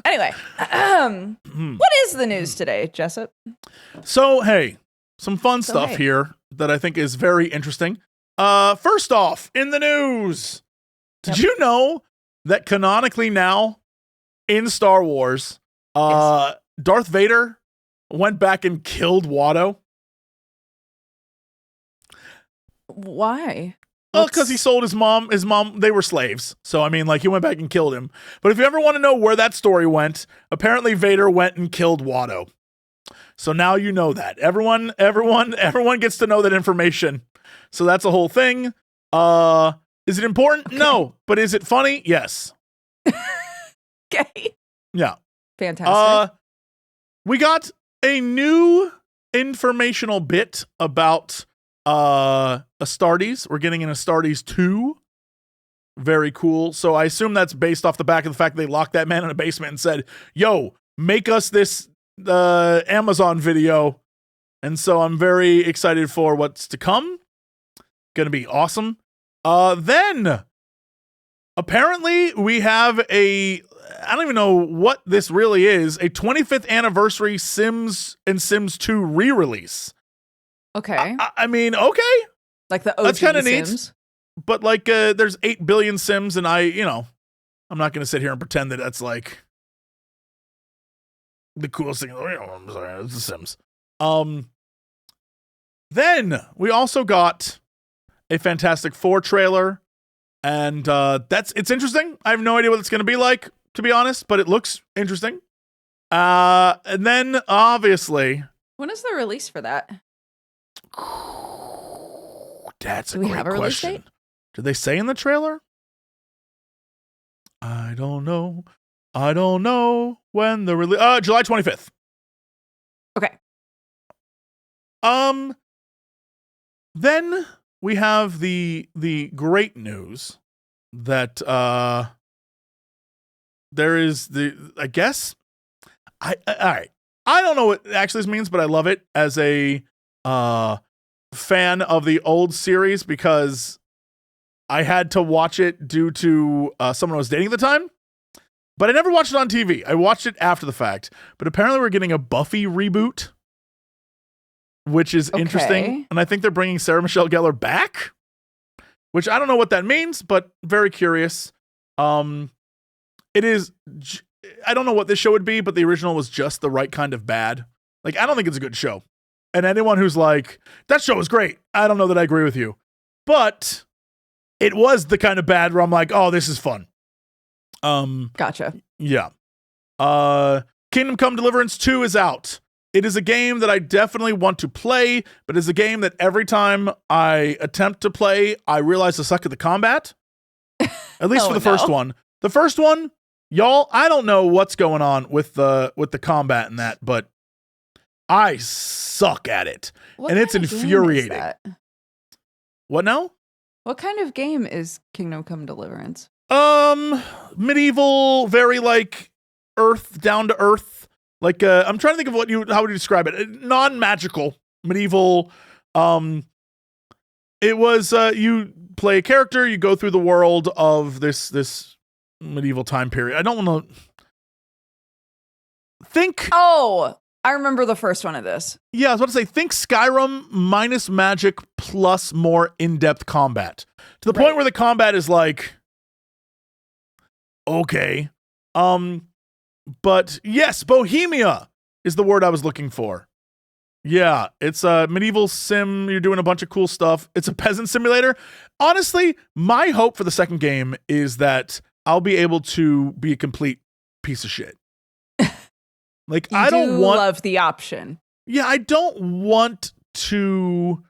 Anyway, what is the news today, Jessup? So, hey, some fun stuff here that I think is very interesting. First off, in the news, did you know that canonically now in Star Wars, Darth Vader went back and killed Watto? Why? Well, because he sold his mom. His mom, they were slaves. So, I mean, like, he went back and killed him. But if you ever want to know where that story went, apparently Vader went and killed Watto. So now you know that. Everyone gets to know that information. So that's a whole thing. Is it important? Okay. No. But is it funny? Yes. Okay. Yeah. Fantastic. We got a new informational bit about Astartes. We're getting an Astartes 2. Very cool. So I assume that's based off the back of the fact they locked that man in a basement and said, "Yo, make us this Amazon video." And so I'm very excited for what's to come. Gonna be awesome. Then apparently we have I don't even know what this really is, a 25th anniversary Sims and Sims 2 re-release. Okay. I mean, okay. Like the OG That's kind of Sims. neat. But like, there's 8 billion Sims, and I'm not going to sit here and pretend that that's like the coolest thing. I'm sorry, it's The Sims. Then we also got a Fantastic Four trailer, and it's interesting. I have no idea what it's going to be like, to be honest, but it looks interesting. And then obviously, when is the release for that? That's a Do we great have a release question. date? Did they say in the trailer? I don't know. I don't know when the release. July 25th. Okay. Then we have the great news that there is I guess all right. I don't know what actually this means, but I love it as a fan of the old series because I had to watch it due to someone I was dating at the time. But I never watched it on TV. I watched it after the fact. But apparently we're getting a Buffy reboot, which is interesting. And I think they're bringing Sarah Michelle Gellar back, which I don't know what that means, but very curious. It is, I don't know what this show would be, but the original was just the right kind of bad. Like, I don't think it's a good show. And anyone who's like, that show was great, I don't know that I agree with you. But it was the kind of bad where I'm like, oh, this is fun. Gotcha. Yeah. Kingdom Come Deliverance 2 is out. It is a game that I definitely want to play, but it's a game that every time I attempt to play, I realize I suck at the combat. At least for the first one. The first one, y'all, I don't know what's going on with the combat in that, but I suck at it. And it's infuriating. What now? What kind of game is Kingdom Come Deliverance? Medieval, very like earth, down to earth. Like I'm trying to think of how would you describe it? Non-magical, medieval. It was you play a character, you go through the world of this medieval time period. I don't want to think. Oh, I remember the first one of this. Yeah, I was about to say, think Skyrim minus magic plus more in-depth combat. To the point where the combat is like, okay. But yes, Bohemia is the word I was looking for. Yeah, it's a medieval sim. You're doing a bunch of cool stuff. It's a peasant simulator. Honestly, my hope for the second game is that I'll be able to be a complete piece of shit. Like, I don't love the option. Yeah, I don't want to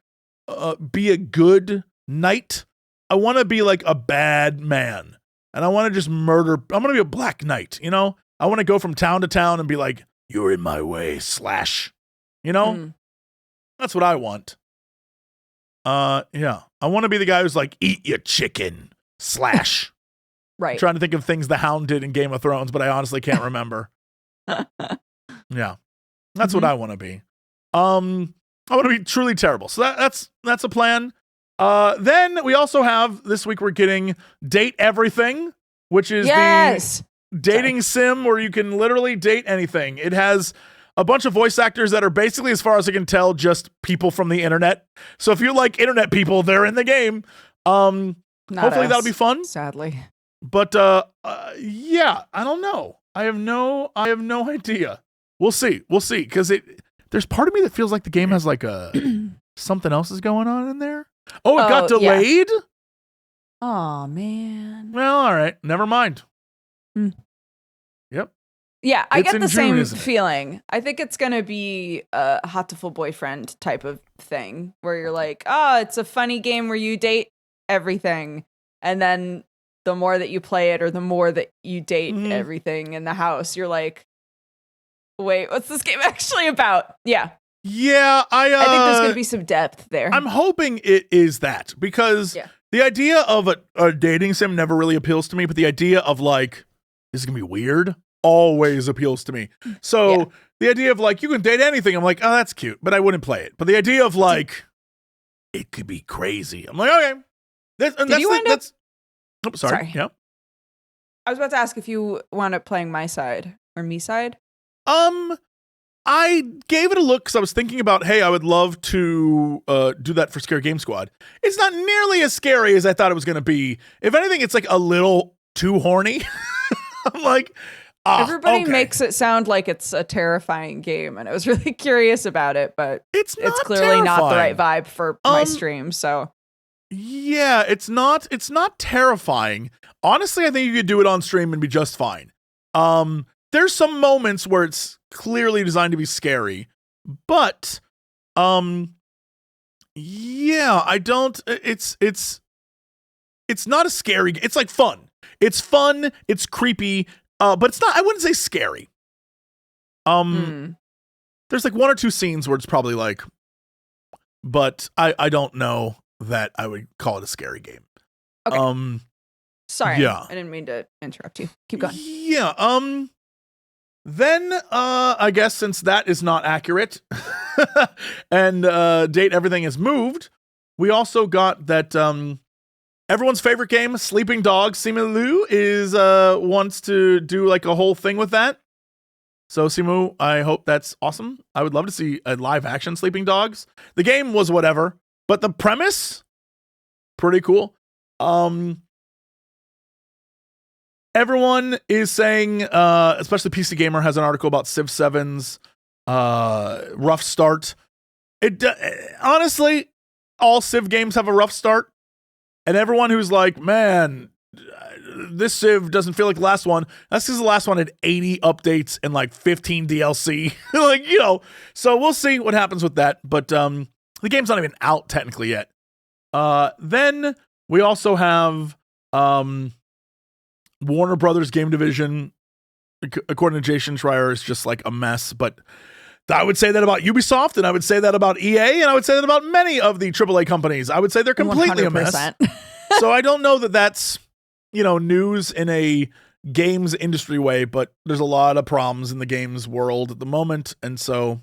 be a good knight. I want to be like a bad man. And I want to just murder. I'm going to be a black knight, you know? I want to go from town to town and be like, you're in my way, slash. You know? That's what I want. Yeah. I want to be the guy who's like, eat your chicken, slash. Right. I'm trying to think of things the Hound did in Game of Thrones, but I honestly can't remember. Yeah. That's what I want to be. I want to be truly terrible. So that's a plan. Then we also have, this week we're getting Date Everything, which is the dating sim where you can literally date anything. It has a bunch of voice actors that are basically, as far as I can tell, just people from the internet. So if you like internet people, they're in the game. Hopefully that'll be fun. Sadly. But yeah, I don't know. I have no idea. We'll see. Because there's part of me that feels like the game has like a something else is going on in there. Oh, it got delayed? Yeah. Oh, man. Well, all right. Never mind. Yep. Yeah, I get the same isn't it? feeling. I think it's going to be a Hatoful Boyfriend type of thing where you're like, oh, it's a funny game where you date everything. And then the more that you play it or the more that you date everything in the house, you're like, wait, what's this game actually about? Yeah. Yeah, I think there's going to be some depth there. I'm hoping it is that because the idea of a dating sim never really appeals to me, but the idea of like, this is going to be weird always appeals to me. So the idea of like, you can date anything, I'm like, oh, that's cute, but I wouldn't play it. But the idea of like, it could be crazy. I'm like, okay. Sorry. Yeah. I was about to ask if you wound up playing my side or me side. I gave it a look because I was thinking about, hey, I would love to do that for Scary Game Squad. It's not nearly as scary as I thought it was going to be. If anything, it's like a little too horny. I'm like, Everybody okay. makes it sound like it's a terrifying game, and I was really curious about it, but it's clearly not the right terrifying. vibe for my stream. So yeah, it's not terrifying. Honestly, I think you could do it on stream and be just fine. There's some moments where it's clearly designed to be scary, but yeah, I don't. It's not a scary. It's like fun. It's fun. It's creepy. But it's not. I wouldn't say scary. There's like one or two scenes where it's probably like, but I don't know that I would call it a scary game. Okay. Sorry. Yeah. I didn't mean to interrupt you. Keep going. Yeah. Then I guess since that is not accurate, and date everything is moved, we also got that everyone's favorite game, Sleeping Dogs Simu is wants to do like a whole thing with that. So Simu, I hope that's awesome. I would love to see a live action Sleeping Dogs. The game was whatever, but the premise pretty cool. Everyone is saying, especially PC Gamer has an article about Civ 7's rough start. Honestly, all Civ games have a rough start. And everyone who's like, man, this Civ doesn't feel like the last one. That's because the last one had 80 updates and like 15 DLC. Like, you know, so we'll see what happens with that. But the game's not even out technically yet. Then we also have Warner Brothers Game Division, according to Jason Schreier, is just like a mess. But I would say that about Ubisoft, and I would say that about EA, and I would say that about many of the AAA companies. I would say they're completely 100%. A mess. So I don't know that that's, you know, news in a games industry way, but there's a lot of problems in the games world at the moment. And so,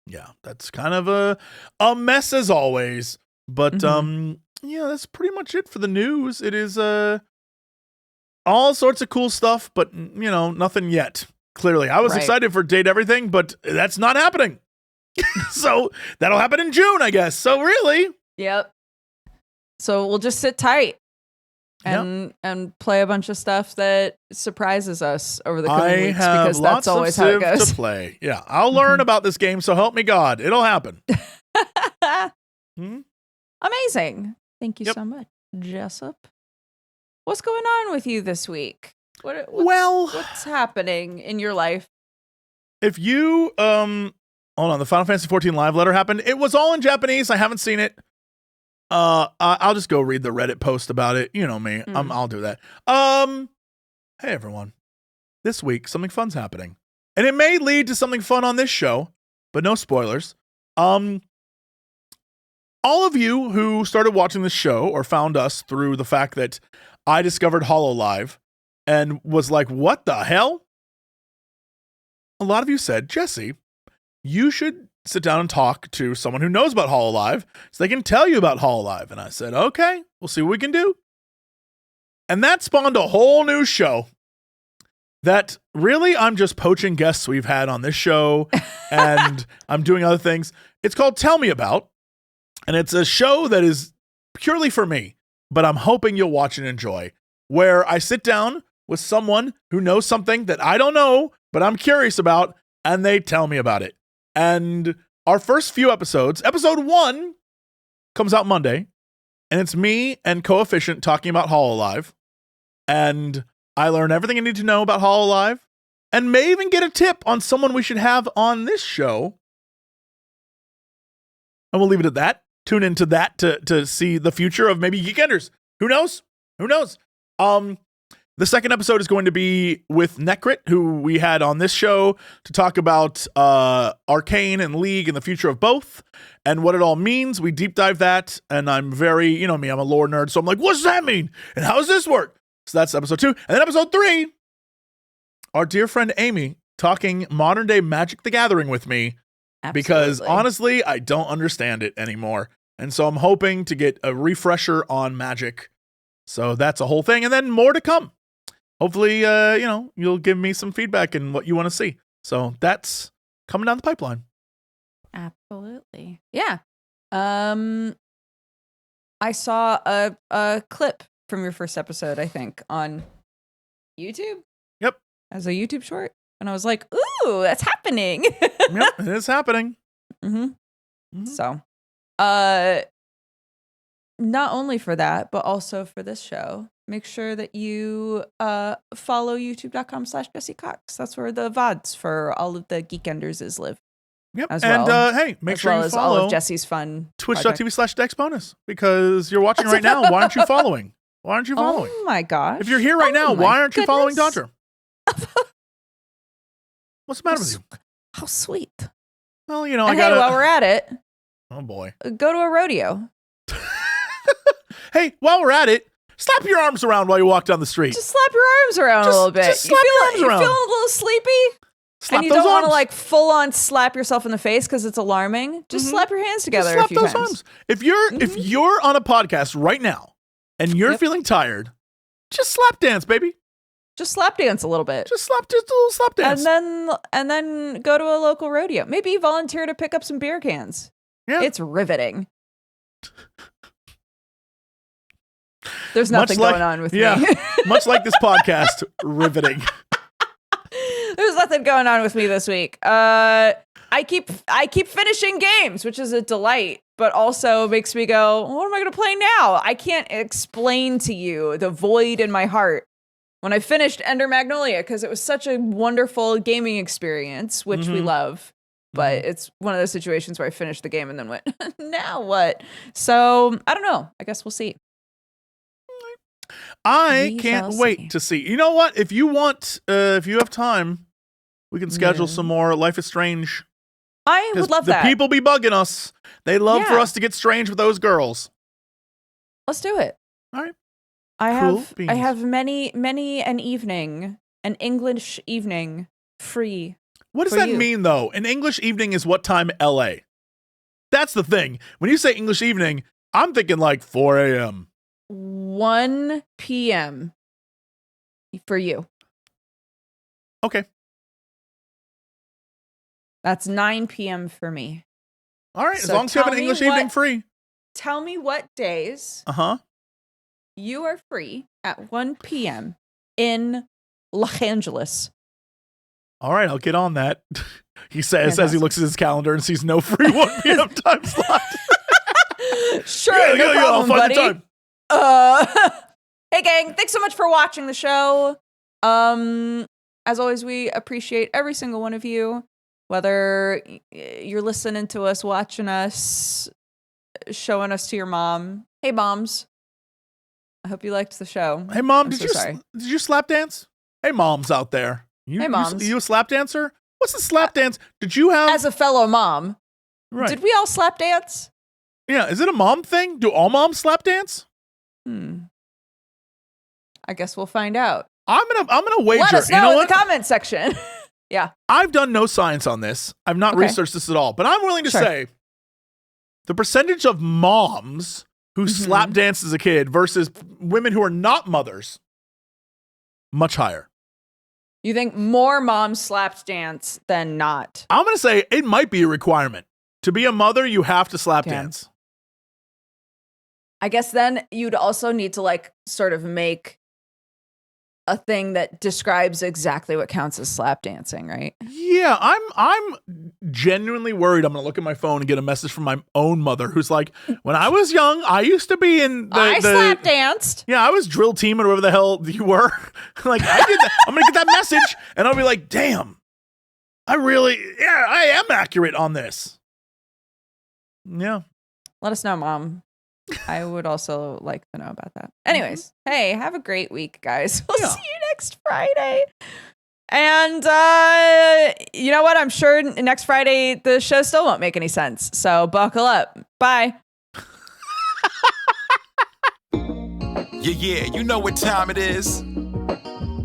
yeah, that's kind of a mess as always. But yeah, that's pretty much it for the news. It is all sorts of cool stuff, but, you know, nothing yet. Clearly, I was excited for Date Everything, but that's not happening. So that'll happen in June, I guess. So really, yep. So we'll just sit tight and play a bunch of stuff that surprises us over the coming weeks, because that's always how it goes. To play. Yeah, I'll learn about this game. So help me God, it'll happen. Amazing. Thank you so much, Jessup. What's going on with you this week? What's happening in your life? If you hold on, the Final Fantasy 14 live letter happened. It was all in Japanese. I haven't seen it. I'll just go read the Reddit post about it. You know me. I'll do that. Hey everyone. This week something fun's happening. And it may lead to something fun on this show, but no spoilers. All of you who started watching this show or found us through the fact that I discovered HoloLive and was like, what the hell? A lot of you said, Jesse, you should sit down and talk to someone who knows about HoloLive so they can tell you about HoloLive. And I said, okay, we'll see what we can do. And that spawned a whole new show that really I'm just poaching guests we've had on this show and I'm doing other things. It's called Tell Me About. And it's a show that is purely for me, but I'm hoping you'll watch and enjoy, where I sit down with someone who knows something that I don't know, but I'm curious about, and they tell me about it. And our first few episodes, episode 1 comes out Monday, and it's me and Coefficient talking about HoloLive. And I learn everything I need to know about HoloLive, and may even get a tip on someone we should have on this show. And we'll leave it at that. Tune into that to see the future of maybe Geekenders. Who knows? Who knows? The second episode is going to be with Necrit, who we had on this show to talk about Arcane and League and the future of both and what it all means. We deep dive that, and I'm very, you know me, I'm a lore nerd, so I'm like, what's that mean? And how does this work? So that's episode 2. And then episode 3, our dear friend Amy talking modern day Magic the Gathering with me. Absolutely. Because honestly, I don't understand it anymore. And so I'm hoping to get a refresher on Magic. So that's a whole thing. And then more to come. Hopefully, you'll give me some feedback and what you want to see. So that's coming down the pipeline. Absolutely. Yeah. I saw a clip from your first episode, I think, on YouTube. Yep. as a YouTube short. And I was like, ooh, that's happening. Yep, it is happening. So, not only for that, but also for this show, make sure that you follow youtube.com/Jessie Cox. That's where the VODs for all of the Geekenders live. Yep. As and well. Hey, make as sure well you as follow all of Jessie's fun. Twitch.tv/DexBonus, because you're watching right now. Why aren't you following? Why aren't you following? Oh my gosh. If you're here right now, why aren't you following Dodger? What's the matter with you? How sweet. Well, you know, while we're at it. Oh boy. Go to a rodeo. Hey, while we're at it, slap your arms around while you walk down the street. Just slap your arms around a little bit. Just slap your arms around. You feeling a little sleepy? Slap and you those don't want to arms. like full on slap yourself in the face because it's alarming. Just slap your hands together Just slap a few those times. arms. If you're on a podcast right now and you're feeling tired, just slap dance, baby. Just slap dance a little bit. Just a little slap dance. And then go to a local rodeo. Maybe volunteer to pick up some beer cans. Yeah. It's riveting. There's nothing going on with me. Much like this podcast, riveting. There's nothing going on with me this week. I keep finishing games, which is a delight, but also makes me go, what am I going to play now? I can't explain to you the void in my heart when I finished Ender Magnolia, because it was such a wonderful gaming experience, which we love. But it's one of those situations where I finished the game and then went, now what? So I don't know. I guess we'll see. I can't wait to see. You know what? If you want, if you have time, we can schedule some more Life is Strange. I would love that. The people be bugging us. They love for us to get strange with those girls. Let's do it. All right. I have many an English evening free. What does that mean, though? An English evening is what time LA? That's the thing. When you say English evening, I'm thinking like 4 a.m. 1 p.m. for you. Okay. That's 9 p.m. for me. All right, as long as you have an English evening free. Tell me what days you are free at 1 p.m. in Los Angeles. All right, I'll get on that. He says as he looks at his calendar and sees no free 1 p.m. time slot. Sure, no problem, I'll find buddy. the time. Hey, gang, thanks so much for watching the show. As always, we appreciate every single one of you, whether you're listening to us, watching us, showing us to your mom. Hey, moms. I hope you liked the show. Hey, mom, did you slap dance? Hey, moms out there. Hey, moms. You a slap dancer? What's the slap dance? Did you have... As a fellow mom, did we all slap dance? Yeah, is it a mom thing? Do all moms slap dance? I guess we'll find out. I'm gonna wager. Let us know in the comment section. Yeah. I've done no science on this. I've not researched this at all, but I'm willing to say the percentage of moms who slap danced as a kid versus women who are not mothers, much higher. You think more moms slapped dance than not? I'm gonna say it might be a requirement. To be a mother, you have to slap dance. I guess then you'd also need to like sort of make a thing that describes exactly what counts as slap dancing, right? Yeah, I'm genuinely worried I'm gonna look at my phone and get a message from my own mother who's like, when I was young, I used to be in I slap danced. Yeah, I was drill team or whatever the hell you were. Like I did that. I'm gonna get that message and I'll be like, damn, I am accurate on this. Yeah. Let us know, Mom. I would also like to know about that. Anyways, hey, have a great week, guys. We'll see you next Friday. And you know what? I'm sure next Friday the show still won't make any sense. So buckle up. Bye. Yeah, you know what time it is.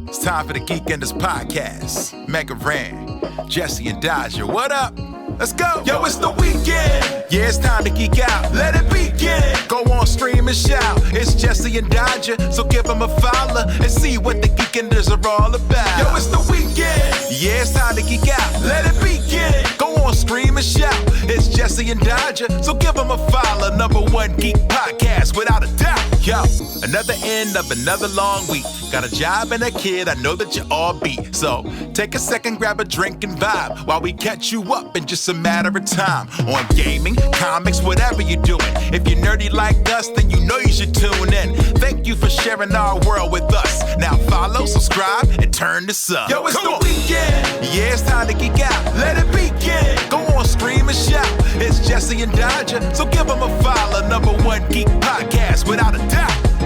It's time for the Geekenders podcast. MegaRan, Jessie and Dodger, what up? Let's go. Yo, it's the weekend. Yeah, it's time to geek out. Let it begin. Go on, stream and shout. It's Jessie and Dodger, so give them a follow and see what the Geekenders are all about. Yo, it's the weekend. Yeah, it's time to geek out. Let it begin. Go on, stream and shout. It's Jessie and Dodger, so give them a follow. #1 geek podcast, without a doubt. Yo, another end of another long week. Got a job and a kid, I know that you all beat. So take a second, grab a drink and vibe while we catch you up in just a matter of time. On gaming, comics, whatever you're doing. If you're nerdy like us, then you know you should tune in. Thank you for sharing our world with us. Now follow, subscribe, and turn this up. Yo, it's the weekend. Yeah, it's time to geek out. Let it begin. Go on, scream and shout. It's Jesse and Dodger, so give them a follow. #1 geek podcast without a doubt.